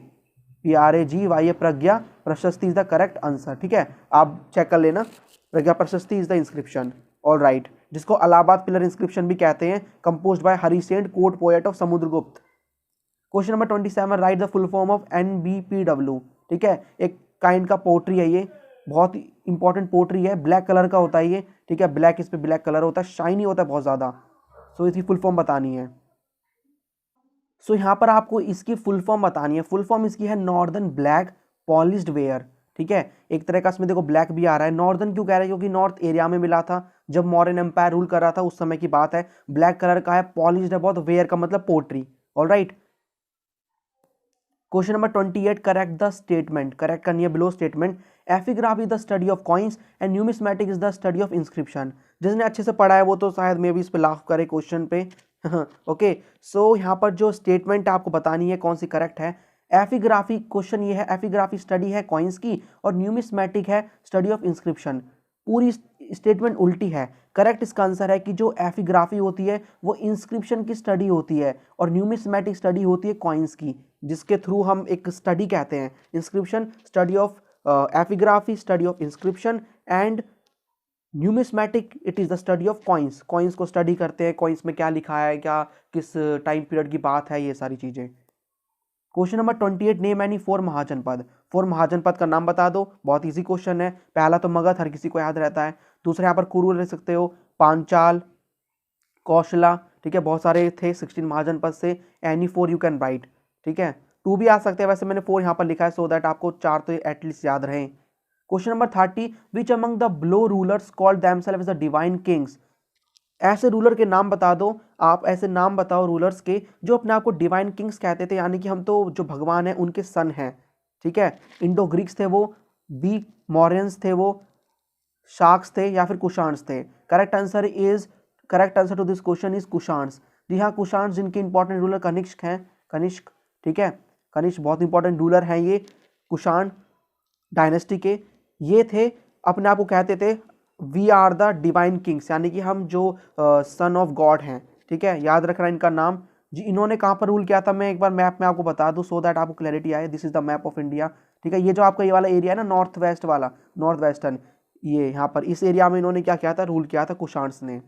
S1: PRAGY, Pragya Prashasti is the correct answer. ठीक है, आप चेक कर लेना, Pragya Prashasti is the inscription. All right, जिसको इलाहाबाद पिलर इंस्क्रिप्शन भी कहते हैं, composed by Harisen, court poet of Samudragupta. Question number 27, write the full form of NBPW। ठीक है, एक काइंड का पोट्री है ये, बहुत इंपॉर्टेंट पोट्री है, ब्लैक कलर का होता है ये। ठीक है, ब्लैक, इस पे ब्लैक कलर होता है, शाइनी होता है बहुत ज़्यादा। सो इसकी फुल फॉर्म बतानी है। सो यहाँ पर आपको इसकी फुल फॉर्म बतानी है। फुल फॉर्म इसकी है नॉर्दर्न ब्लैक पॉलिश्ड वेयर। ठीक है, एक तरह का इसमें देखो ब्लैक भी आ रहा है। नॉर्दर्न क्यों कह रहे हैं, क्योंकि नॉर्थ एरिया में मिला था जब मौर्यन एम्पायर रूल कर रहा था, उस समय की बात है। ब्लैक कलर का है, पॉलिश्ड है बहुत, वेयर का मतलब pottery. All right, question number 28, correct the statement. Correct करनी है below statement. Epigraph is the study of coins and numismatic is the study of inscription. जिसने अच्छे से पढ़ा है वो तो शायद मे भी इस पे लाफ करे क्वेश्चन पे। ओके, सो यहाँ पर जो स्टेटमेंट आपको बतानी है कौन सी करेक्ट है। एपिग्राफी, क्वेश्चन ये है, एपिग्राफी स्टडी है कॉइन्स की और न्यूमिस्मेटिक है स्टडी ऑफ इंस्क्रिप्शन। पूरी स्टेटमेंट उल्टी है। करेक्ट इसका आंसर है कि जो एपिग्राफी होती है वो इंस्क्रिप्शन की स्टडी होती है और न्यूमिस्मेटिक स्टडी होती है कॉइन्स की, जिसके थ्रू हम एक स्टडी कहते हैं। Inscription study of epigraphy, study of inscription, and numismatic it is the study of coins. Coins को स्टडी करते हैं, कॉइन्स में क्या लिखा है, क्या किस टाइम पीरियड की बात है, ये सारी चीज़ें। Question number 28, name any 4 महाजनपद। 4 महाजनपद का नाम बता दो। बहुत इजी क्वेश्चन है। पहला तो मगध, हर किसी को याद रहता है। दूसरा यहाँ पर कुरु ले सकते हो, पांचाल, कौशला। ठीक है, बहुत सारे थे 16 महाजनपद से। Any 4 you can write. ठीक है, 2 भी आ सकते हैं, वैसे मैंने 4 यहाँ पर लिखा है सो दैट आपको 4 तो एटलीस्ट याद रहें। Question number 30, which among the blow rulers called themselves the divine Kings. ऐसे रूलर के नाम बता दो, आप ऐसे नाम बताओ रूलर्स के जो अपने आप को डिवाइन किंग्स कहते थे, यानी कि हम तो जो भगवान है उनके सन हैं। ठीक है, इंडो ग्रीक्स थे वो, बी मौर्यंस थे वो, शाक्स थे या फिर कुशाण्स थे। Correct answer to this question is Kushans. जी हाँ, कुशाण्स, जिनके इंपॉर्टेंट रूलर कनिष्क हैं, कनिष्क। ठीक है, कनिष्क बहुत इंपॉर्टेंट रूलर हैं ये कुशाण डायनेस्टी के। ये थे, अपने आप को कहते थे we are the divine kings, यानी कि हम जो सन ऑफ गॉड हैं। ठीक है, याद रखना इनका नाम। जी, इन्होंने कहाँ पर रूल किया था, मैं एक बार मैप में आपको बता दूं सो दैट आपको क्लैरिटी आए। This is the map of India. ठीक है, ये जो आपका ये वाला एरिया है ना, नॉर्थ वेस्ट वाला, नॉर्थ वेस्टर्न, ये यहाँ पर इस एरिया में इन्होंने क्या किया था, रूल किया था कुशाण्स ने।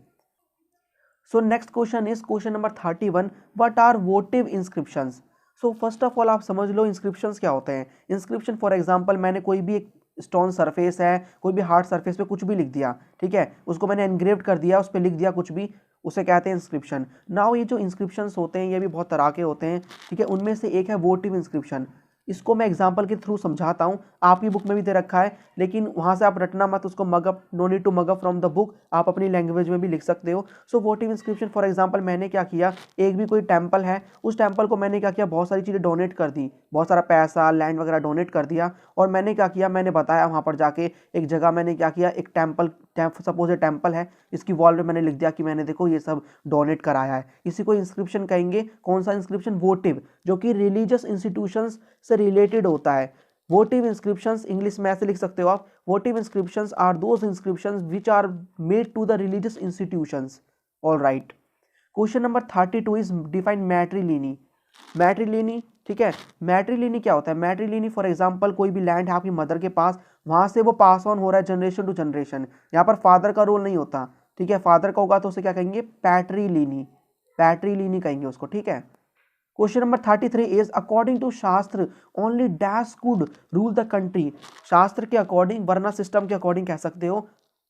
S1: So next question is question number 31, what are votive inscriptions. So first of all आप समझ लो इंस्क्रिप्शंस क्या होते हैं। इंस्क्रिप्शन फॉर एग्जांपल, मैंने कोई भी एक स्टोन सरफेस है, कोई भी हार्ड सरफेस पे कुछ भी लिख दिया। ठीक है, उसको मैंने एनग्रेव कर दिया, उस पर लिख दिया कुछ भी, उसे कहते हैं इंस्क्रिप्शन। नाउ ये जो इंस्क्रिप्शंस होते हैं ये भी बहुत तरह के होते हैं। ठीक है, उनमें से एक है वोटिव इंस्क्रिप्शन। इसको मैं एग्जाम्पल के थ्रू समझाता हूँ, आपकी बुक में भी दे रखा है, लेकिन वहाँ से आप रटना मत उसको, mug up, no need to mug up from the book, आप अपनी लैंग्वेज में भी लिख सकते हो। So votive inscription for example, मैंने क्या किया, एक भी कोई टेम्पल है, उस टेम्पल को मैंने क्या किया, बहुत सारी चीज़ें डोनेट कर दी, बहुत सारा पैसा, लैंड वगैरह डोनेट कर दिया। और मैंने क्या किया, मैंने बताया वहाँ पर जाके एक जगह मैंने क्या किया, एक टेम्पल, सपोज ए टेम्पल है, इसकी वॉल पे मैंने लिख दिया कि मैंने देखो ये सब डोनेट कराया है। इसी को इंस्क्रिप्शन कहेंगे। कौन सा इंस्क्रिप्शन, वोटिव, जो कि रिलीजियस इंस्टीट्यूशंस से रिलेटेड होता है। वोटिव इंस्क्रिप्शंस इंग्लिश में ऐसे लिख सकते हो आप, votive inscriptions are those inscriptions which are made to the religious institutions. All right, question number 32 is define matriliny. Matriliny, ठीक है, मैट्रिलिनी क्या होता है। मैट्रिलिनी फॉर एग्जांपल, कोई भी लैंड है आपकी मदर के पास, वहां से वो पास ऑन हो रहा है जनरेशन टू जनरेशन, यहाँ पर फादर का रोल नहीं होता। ठीक है, फादर का होगा तो उसे क्या कहेंगे, पैट्रिलिनी, पैट्रिलिनी कहेंगे उसको। ठीक है, question number 33 is according to shastra only dash could rule the country. Shastra के अकॉर्डिंग, वरना सिस्टम के अकॉर्डिंग कह सकते हो,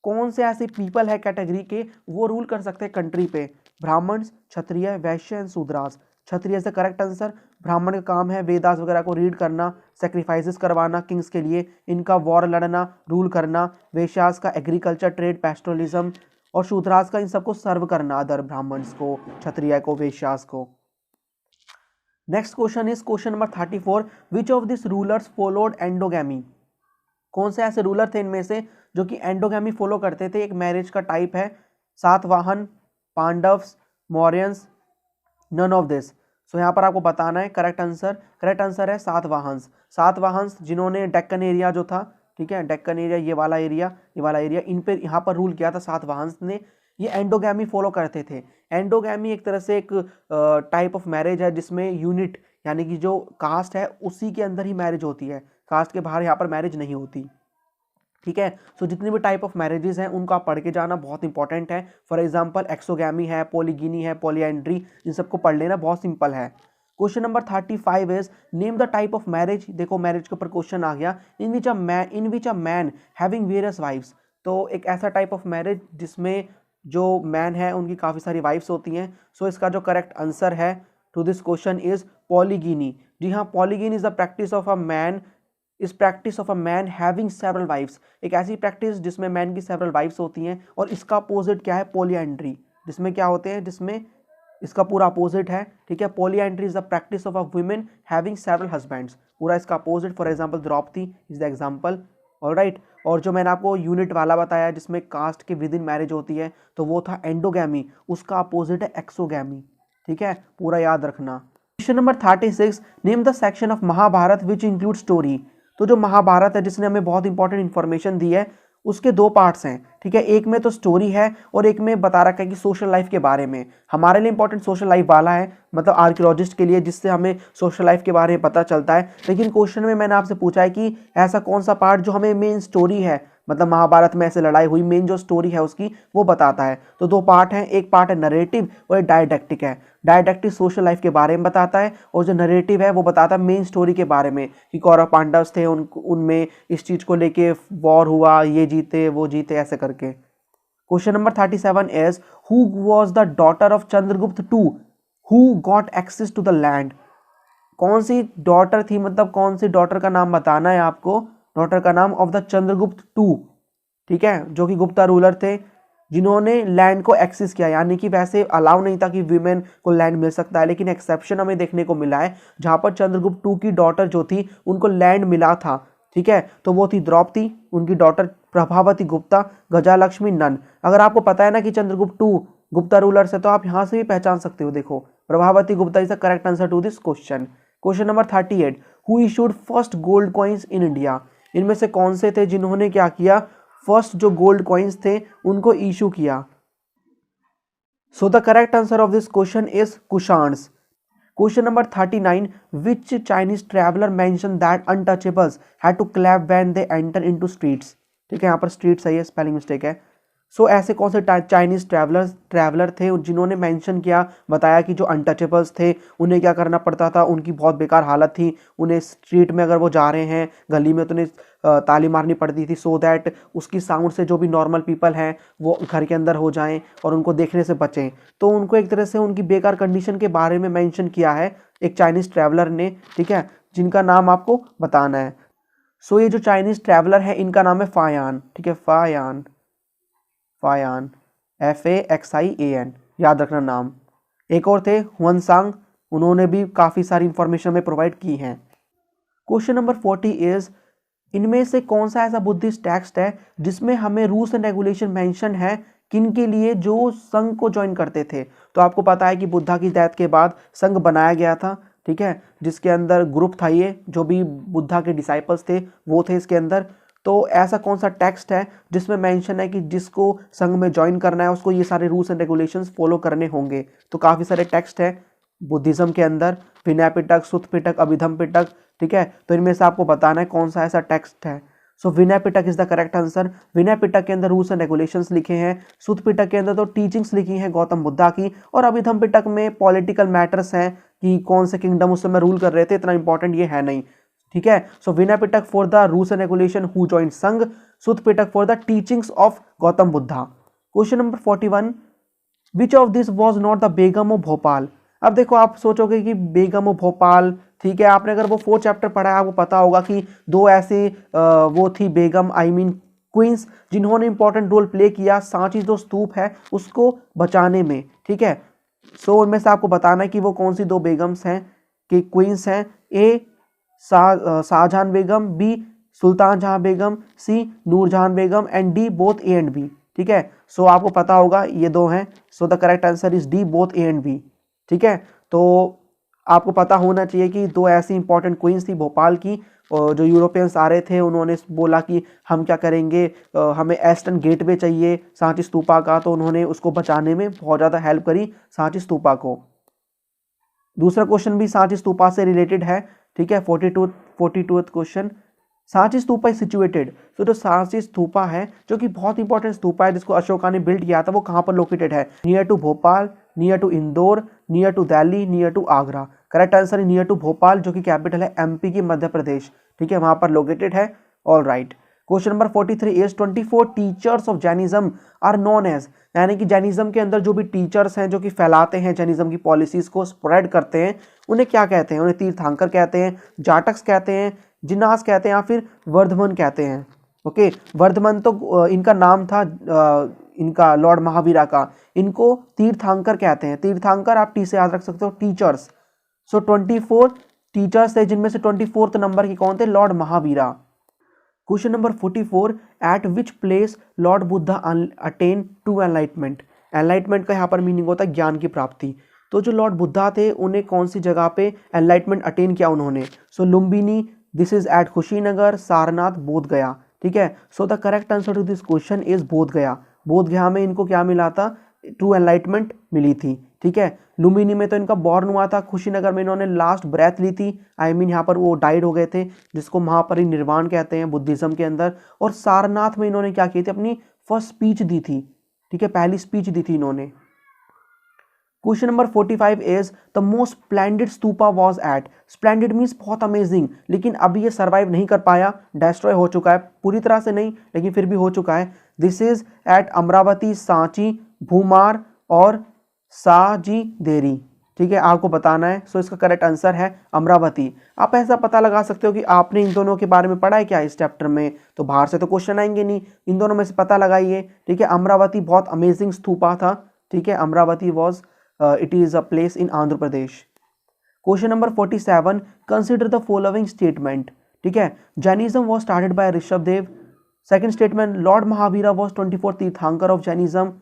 S1: कौन से ऐसे पीपल है कैटेगरी के, वो रूल कर सकते हैं कंट्री पे। ब्राह्मण, क्षत्रिय, वैश्य एंड शूद्रास। क्षत्रिय से करेक्ट आंसर। ब्राह्मण का काम है वेदास वगैरह को रीड करना, सेक्रीफाइसेस करवाना किंग्स के लिए, इनका वॉर लड़ना, रूल करना। वैश्यास का एग्रीकल्चर, ट्रेड, पेस्ट्रोलिज्म। और शूद्रास का इन सबको सर्व करना, अदर ब्राह्मण्स को, क्षत्रिय को, वैश्यास को। Next question is question number 34, which of this rulers followed endogamy. कौन से ऐसे रूलर थे इनमें से जो कि एंडोगैमी फॉलो करते थे, एक मैरिज का टाइप है। Satavahana, Pandavs, Mauryans, none of this. So यहाँ पर आपको बताना है करेक्ट आंसर है सातवाहंस। सातवाहंस जिन्होंने डेक्कन एरिया जो था, ठीक है, डेक्कन एरिया, ये वाला एरिया इन पे यहाँ पर रूल किया था सातवाहंस ने। ये एंडोगैमी फॉलो करते थे। एंडोगैमी एक तरह से एक टाइप ऑफ मैरिज है जिसमें यूनिट यानी कि जो कास्ट है उसी के अंदर ही मैरिज होती है, कास्ट के बाहर यहाँ पर मैरिज नहीं होती। ठीक है, सो जितनी भी टाइप ऑफ मैरिजेस हैं उनको आप पढ़ के जाना, बहुत इंपॉर्टेंट है। फॉर एग्जांपल एक्सोगैमी है, पॉलीगिनी है, पॉलीएंड्री, इन सबको पढ़ लेना, बहुत सिंपल है। Question number 35 is name the type of marriage. देखो मैरिज के ऊपर क्वेश्चन आ गया, in which a man having various wives. तो एक ऐसा टाइप ऑफ मैरिज जिसमें जो मैन है उनकी काफ़ी सारी वाइफ्स होती हैं। सो इसका जो करेक्ट आंसर है to this question is polygyny. जी हाँ, polygyny is the practice of a man is practice of a man having several wives, एक ऐसी प्रैक्टिस जिसमें मैन की सेवरल वाइफ्स होती हैं। और इसका अपोजिट क्या है, पॉलीएंड्री, जिसमें क्या होते हैं, जिसमें इसका पूरा अपोजिट है। ठीक है, polyandry is the practice of a women having several husbands, पूरा इसका opposite. For example Draupadi is the example. Alright, और जो मैंने आपको यूनिट वाला बताया जिसमें कास्ट के विद इन मैरिज होती है तो वो था एंडोगैमी, उसका अपोजिट है एक्सोगैमी। ठीक है, पूरा याद रखना। Question number 36, name the section of Mahabharata which include story. तो जो महाभारत है जिसने हमें बहुत इंपॉर्टेंट इन्फॉर्मेशन दी है उसके दो पार्ट्स हैं। ठीक है, एक में तो स्टोरी है और एक में बता रखा है कि सोशल लाइफ के बारे में। हमारे लिए इंपॉर्टेंट सोशल लाइफ वाला है, मतलब आर्कियोलॉजिस्ट के लिए, जिससे हमें सोशल लाइफ के बारे में पता चलता है। लेकिन क्वेश्चन में मैंने आपसे पूछा है कि ऐसा कौन सा पार्ट जो हमें मेन स्टोरी है, मतलब महाभारत में ऐसे लड़ाई हुई, मेन जो स्टोरी है उसकी वो बताता है। तो दो पार्ट हैं, एक पार्ट है नरेटिव और एक डायडेक्टिक है। डायडेक्टिक सोशल लाइफ के बारे में बताता है और जो नरेटिव है वो बताता है मेन स्टोरी के बारे में कि कौरव पांडव थे, उनमें इस चीज को लेके वॉर हुआ, ये जीते वो जीते, ऐसे करके। Question number 37 is who was the daughter of Chandragupta to who got access to the land. कौन सी डॉटर थी, मतलब कौन सी डॉटर का नाम बताना है आपको, डॉटर का नाम ऑफ द चंद्रगुप्त टू। ठीक है, जो कि गुप्ता रूलर थे जिन्होंने लैंड को एक्सेस किया, यानी कि वैसे अलाउ नहीं था कि वीमेन को लैंड मिल सकता है, लेकिन एक्सेप्शन हमें देखने को मिला है जहां पर चंद्रगुप्त टू की डॉटर जो थी उनको लैंड मिला था। ठीक है, तो वो थी द्रौपदी, उनकी डॉटर प्रभावती गुप्ता, गजालक्ष्मी नन। अगर आपको पता है ना कि चंद्रगुप्त टू गुप्ता रूलर से, तो आप यहां से भी पहचान सकते हो। देखो Prabhavati Gupta is the correct answer to this question. Question number 38, who issued first gold coins in India. इनमें से कौन से थे जिन्होंने क्या किया, फर्स्ट जो गोल्ड कॉइन्स थे उनको इशू किया। So the correct answer of this question is Kushans. Question number 39, which Chinese traveller mention that untouchables had to clap when they enter into streets. ठीक है, यहाँ पर स्ट्रीट सही है, स्पेलिंग मिस्टेक है। सो ऐसे कौन से चाइनीज ट्रैवलर थे जिन्होंने मेंशन किया, बताया कि जो अनटचेबल्स थे उन्हें क्या करना पड़ता था, उनकी बहुत बेकार हालत थी, उन्हें स्ट्रीट में अगर वो जा रहे हैं गली में तो उन्हें ताली मारनी पड़ती थी, सो दैट उसकी साउंड से जो भी नॉर्मल पीपल हैं वो घर के अंदर हो जाएं और उनको देखने से बचें। तो उनको एक तरह से उनकी बेकार कंडीशन के बारे में मेंशन किया है एक चाइनीज ट्रैवलर ने। ठीक है, जिनका नाम आपको बताना है। सो ये जो चाइनीज ट्रैवलर है इनका नाम है फायान। ठीक है, फायान, फायान, FAXIAN, याद रखना नाम। एक और थे हुआनसांग, उन्होंने भी काफ़ी सारी इंफॉर्मेशन में प्रोवाइड की हैं। क्वेश्चन नंबर 40 इज इनमें से कौन सा ऐसा बुद्धिस्ट टेक्स्ट है जिसमें हमें रूल्स एंड रेगुलेशन मेंशन है किन के लिए, जो संघ को ज्वाइन करते थे। तो आपको पता है कि बुद्धा की डेथ के बाद संघ बनाया गया था। ठीक है, जिसके अंदर ग्रुप था, ये जो भी बुद्धा के डिसाइपल्स थे वो थे इसके अंदर। तो ऐसा कौन सा टेक्स्ट है जिसमें मेंशन है कि जिसको संघ में ज्वाइन करना है उसको ये सारे रूल्स एंड रेगुलेशंस फॉलो करने होंगे। तो काफ़ी सारे टेक्स्ट है बुद्धिज्म के अंदर, विनय पिटक, सुत्त पिटक, अभिधम पिटक। ठीक है, तो इनमें से आपको बताना है कौन सा ऐसा टेक्स्ट है। So Vinaya Pitaka is the correct answer. Vinaya Pitaka के अंदर रूल्स एंड रेगुलेशंस लिखे हैं, सुत्त पिटक के अंदर तो टीचिंग्स लिखी हैं गौतम बुद्धा की, और अभिधम पिटक में पॉलिटिकल मैटर्स हैं कि कौन से किंगडम उस समय रूल कर रहे थे, इतना इंपॉर्टेंट ये है नहीं। ठीक है, so Vinaya Pitaka for the rules and regulation who joined Sangha, Sutta Pitaka for the teachings of Gautam Buddha. Question number 41, which of this was not the Begum of Bhopal. अब देखो आप सोचोगे कि बेगम ऑफ भोपाल, ठीक है, आपने अगर वो 4 चैप्टर पढ़ा है आपको पता होगा कि दो ऐसे वो थी बेगम, आई मीन क्वींस, जिन्होंने इंपॉर्टेंट रोल प्ले किया सांची जो स्तूप है उसको बचाने में। ठीक है, सो उनमें से आपको बताना है कि वो कौन सी दो बेगम्स हैं, कि क्वींस हैं। ए शाहजहां बेगम, B Sultan Jahan Begum, C Noorjahan Begum, and D both A and B. ठीक है, सो आपको पता होगा ये दो हैं। So the correct answer is D both A and B. ठीक है, तो आपको पता होना चाहिए कि दो ऐसी इंपॉर्टेंट क्वींस थी भोपाल की, और जो यूरोपियंस आ रहे थे उन्होंने बोला कि हम क्या करेंगे, हमें ईस्टर्न गेटवे चाहिए सांची स्तूपा का, तो उन्होंने उसको बचाने में बहुत ज़्यादा हेल्प करी सांची स्तूपा को। दूसरा क्वेश्चन भी सांची स्तूपा से रिलेटेड है, ठीक है। 42th question, Sanchi stupa is situated. तो जो सांची स्तूपा है जो कि बहुत इंपॉर्टेंट स्तूपा है जिसको अशोका ने बिल्ड किया था, वो कहाँ पर लोकेटेड है? Near to Bhopal, near to Indore, near to Delhi, near to Agra. Correct answer है नियर टू भोपाल, जो कि कैपिटल है एमपी की, मध्य प्रदेश, ठीक है, वहां पर लोकेटेड है। All right. Question number 43 is 24 teachers of Jainism are known as, यानी कि जैनिज्म के अंदर जो भी टीचर्स हैं जो कि फैलाते हैं जैनिज्म की पॉलिसीज को, स्प्रेड करते हैं, उन्हें क्या कहते हैं? उन्हें तीर्थंकर कहते हैं, जाटक्स कहते हैं, जिन्नास कहते हैं, या फिर वर्धमन कहते हैं। ओके, वर्धमन तो इनका नाम था इनका लॉर्ड महावीरा का, इनको तीर्थंकर कहते हैं। तीर्थंकर आप टी से याद रख सकते हो, टीचर्स। सो 24 टीचर्स थे जिनमें से 24th नंबर के कौन थे? Lord Mahavira. Question number 44, at which place lord Buddha attain to enlightenment. Enlightenment का यहाँ पर मीनिंग होता है ज्ञान की प्राप्ति। तो जो लॉर्ड बुद्धा थे उन्हें कौन सी जगह पे एनलाइटमेंट अटेन किया उन्होंने? So Lumbini, this is at Kushinagar, Sarnath, Bodh Gaya, ठीक है। So the correct answer to this question is Bodh Gaya. बोध गया में इनको क्या मिला था? ट्रू एनलाइटमेंट मिली थी, ठीक है। लुम्बिनी में तो इनका बॉर्न हुआ था, कुशीनगर में इन्होंने लास्ट ब्रेथ ली थी, आई मीन यहाँ पर वो डाइड हो गए थे, जिसको महापरिनिर्वाण कहते हैं बुद्धिज्म के अंदर। और सारनाथ में इन्होंने क्या की थी? अपनी फर्स्ट स्पीच दी थी, ठीक है, पहली स्पीच दी थी इन्होंने। Question number 45 is the most splendid stupa was at. Splendid means बहुत अमेजिंग, लेकिन अभी ये सर्वाइव नहीं कर पाया, डिस्ट्रॉय हो चुका है, पूरी तरह से नहीं लेकिन फिर भी हो चुका है। This is at Amaravati, Sanchi, Bhumara और साजी देरी, ठीक है, आपको बताना है। सो इसका करेक्ट आंसर है अमरावती। आप ऐसा पता लगा सकते हो कि आपने इन दोनों के बारे में पढ़ा है क्या इस चैप्टर में, तो बाहर से तो क्वेश्चन आएंगे नहीं, इन दोनों में से पता लगाइए, ठीक है। अमरावती बहुत अमेजिंग स्तूपा था, ठीक है, Amaravati was it is a place in Andhra Pradesh. Question number 47, consider the following statement, ठीक है। Jainism was started by Rishabhdev. Second statement, lord Mahavira was 24 tirthankar of Jainism.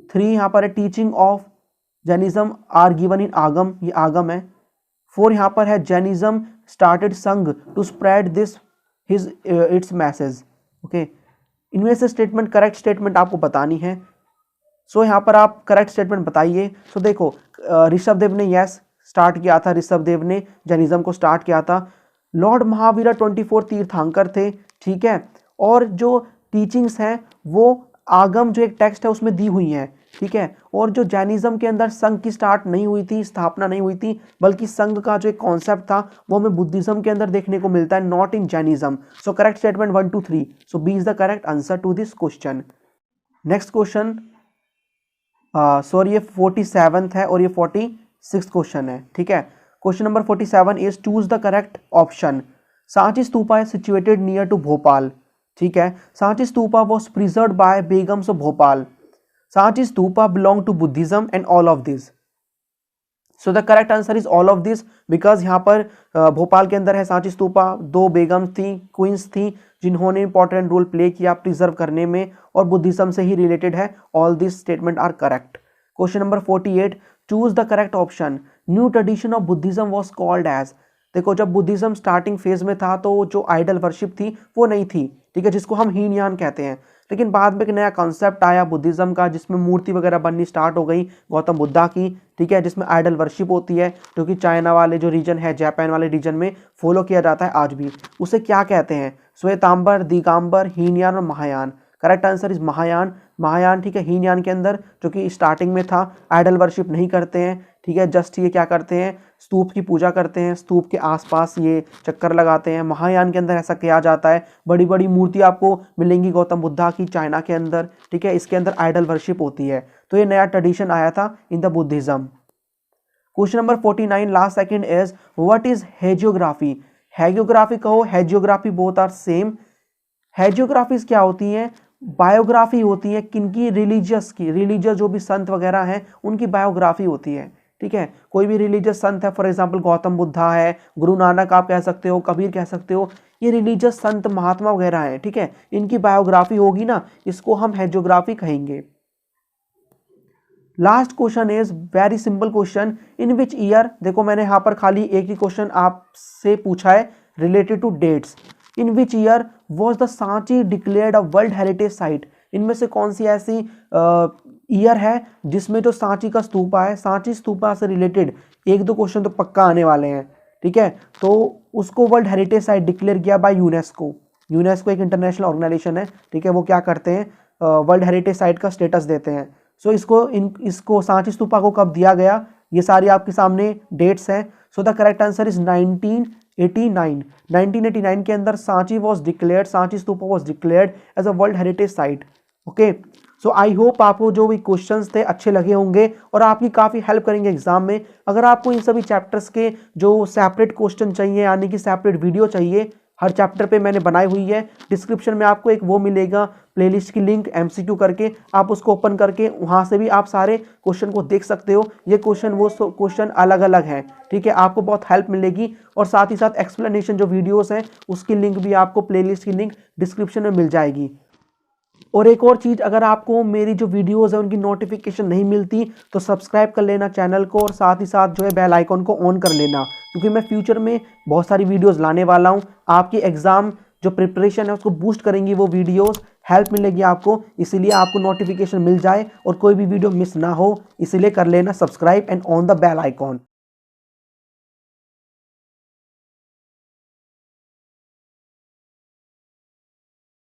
S1: 3 यहाँ पर है teaching of Jainism are given in Agam, ये आगम है। 4 यहाँ पर है Jainism started sangh to spread this his its message, okay. इनमें से स्टेटमेंट, करेक्ट स्टेटमेंट आपको बतानी है। सो यहाँ पर आप करेक्ट स्टेटमेंट बताइए। सो देखो, ऋषभदेव ने यस स्टार्ट किया था, ऋषभदेव ने जैनिज्म को स्टार्ट किया था। लॉर्ड महावीरा 24 तीर्थंकर थे, ठीक है, और जो टीचिंग्स हैं वो आगम जो एक टेक्स्ट है उसमें दी हुई हैं, ठीक है। और जो जैनिज्म के अंदर संघ की स्टार्ट नहीं हुई थी, स्थापना नहीं हुई थी, बल्कि संघ का जो एक कॉन्सेप्ट था वो हमें बुद्धिज्म के अंदर देखने को मिलता है, not in Jainism. So correct statement 1 2 3। So B is the correct answer to this question. Next question, sorry ये 47th है और ये 46th क्वेश्चन है, ठीक है। Question number 47 is choose the correct option. Sanchi stupa is situated near to Bhopal, ठीक है। Sanchi stupa was preserved by begums of Bhopal. Sanchi stupa belong to Buddhism and all of this. So the correct answer is all of this, because यहाँ पर भोपाल के अंदर है सांची स्तूपा, 2 बेगम्स थी, क्वींस थी, जिन्होंने इंपॉर्टेंट रोल प्ले किया प्रिजर्व करने में, और बुद्धिज्म से ही रिलेटेड है। All this statement are correct. Question number 48, choose the correct option. New tradition of Buddhism was called as. देखो, जब बुद्धिज्म स्टार्टिंग फेज में था तो जो आइडल वर्शिप थी वो नहीं थी, ठीक है, जिसको हम हीनयान कहते हैं। लेकिन बाद में एक नया कॉन्सेप्ट आया बुद्धिज्म का, जिसमें मूर्ति वगैरह बननी स्टार्ट हो गई गौतम बुद्धा की, ठीक है, जिसमें आइडल वर्शिप होती है, जो कि चाइना वाले जो रीजन है, जापान वाले रीजन में फॉलो किया जाता है आज भी। उसे क्या कहते हैं? श्वेतांबर, दिगंबर, हीनयान और Mahayana. Correct answer is Mahayana. Mahayana, ठीक है, हीनयान के अंदर जो कि स्टार्टिंग में था, आइडल वर्शिप नहीं करते हैं, ठीक है, जस्ट ये क्या करते हैं, स्तूप की पूजा करते हैं, स्तूप के आसपास ये चक्कर लगाते हैं। महायान के अंदर ऐसा किया जाता है। बड़ी बड़ी मूर्ति आपको मिलेंगी गौतम बुद्धा की चाइना के अंदर, ठीक है, इसके अंदर आइडल वर्शिप होती है। तो ये नया ट्रेडिशन आया था in the Buddhism. Question number 49 last second is what is hagiography. Hagiography कहो, hagiography both are same. Hagiographies क्या होती हैं? बायोग्राफी होती है किनकी? रिलीजियस की। रिलीजियस जो भी संत वगैरह हैं उनकी बायोग्राफी होती है, ठीक है। कोई भी रिलीजियस संत है, फॉर एग्जांपल गौतम बुद्धा है, गुरु नानक आप कह सकते हो, कबीर कह सकते हो, ये रिलीजियस संत महात्मा वगैरह हैं, ठीक है, इनकी बायोग्राफी होगी ना, इसको हम हेजियोग्राफी कहेंगे। Last question is very simple question, in which year, देखो मैंने यहाँ पर खाली एक ही क्वेश्चन आपसे पूछा है related to dates. In which year was the Sanchi declared a world heritage site, इनमें से कौन सी ऐसी ईयर है जिसमें जो सांची का स्तूपा है, सांची स्तूपा से रिलेटेड एक दो क्वेश्चन तो पक्का आने वाले हैं, ठीक है। तो उसको वर्ल्ड हेरिटेज साइट डिक्लेयर किया बाय यूनेस्को। यूनेस्को एक इंटरनेशनल ऑर्गेनाइजेशन है, ठीक है, वो क्या करते हैं, वर्ल्ड हेरिटेज साइट का स्टेटस देते हैं। सो इसको सांची स्तूपा को कब दिया गया, ये सारी आपके सामने डेट्स हैं। So the correct answer is 1989। 1989 के अंदर Sanchi was declared, Sanchi stupa was declared as a world heritage site. Okay, so I hope आपको जो भी क्वेश्चंस थे अच्छे लगे होंगे और आपकी काफ़ी हेल्प करेंगे एग्जाम में। अगर आपको इन सभी चैप्टर्स के जो सेपरेट क्वेश्चन चाहिए, यानी कि सेपरेट वीडियो चाहिए, हर चैप्टर पे मैंने बनाई हुई है। डिस्क्रिप्शन में आपको एक वो मिलेगा प्लेलिस्ट की लिंक MCQ करके, आप उसको ओपन करके वहाँ से भी आप सारे क्वेश्चन को देख सकते हो। ये क्वेश्चन वो क्वेश्चन अलग अलग हैं, ठीक है, आपको बहुत हेल्प मिलेगी। और साथ ही साथ एक्सप्लेनेशन जो वीडियोस हैं उसकी लिंक भी आपको, प्लेलिस्ट की लिंक डिस्क्रिप्शन में मिल जाएगी। और एक और चीज़, अगर आपको मेरी जो वीडियोस है उनकी नोटिफिकेशन नहीं मिलती तो सब्सक्राइब कर लेना चैनल को, और साथ ही साथ जो है बेल आइकॉन को ऑन कर लेना, क्योंकि मैं फ्यूचर में बहुत सारी वीडियोस लाने वाला हूं। आपकी एग्ज़ाम जो प्रिपरेशन है उसको बूस्ट करेंगी वो वीडियोस, हेल्प मिलेगी आपको, इसीलिए आपको नोटिफिकेशन मिल जाए और कोई भी वीडियो मिस ना हो, इसीलिए कर लेना subscribe and on the bell icon.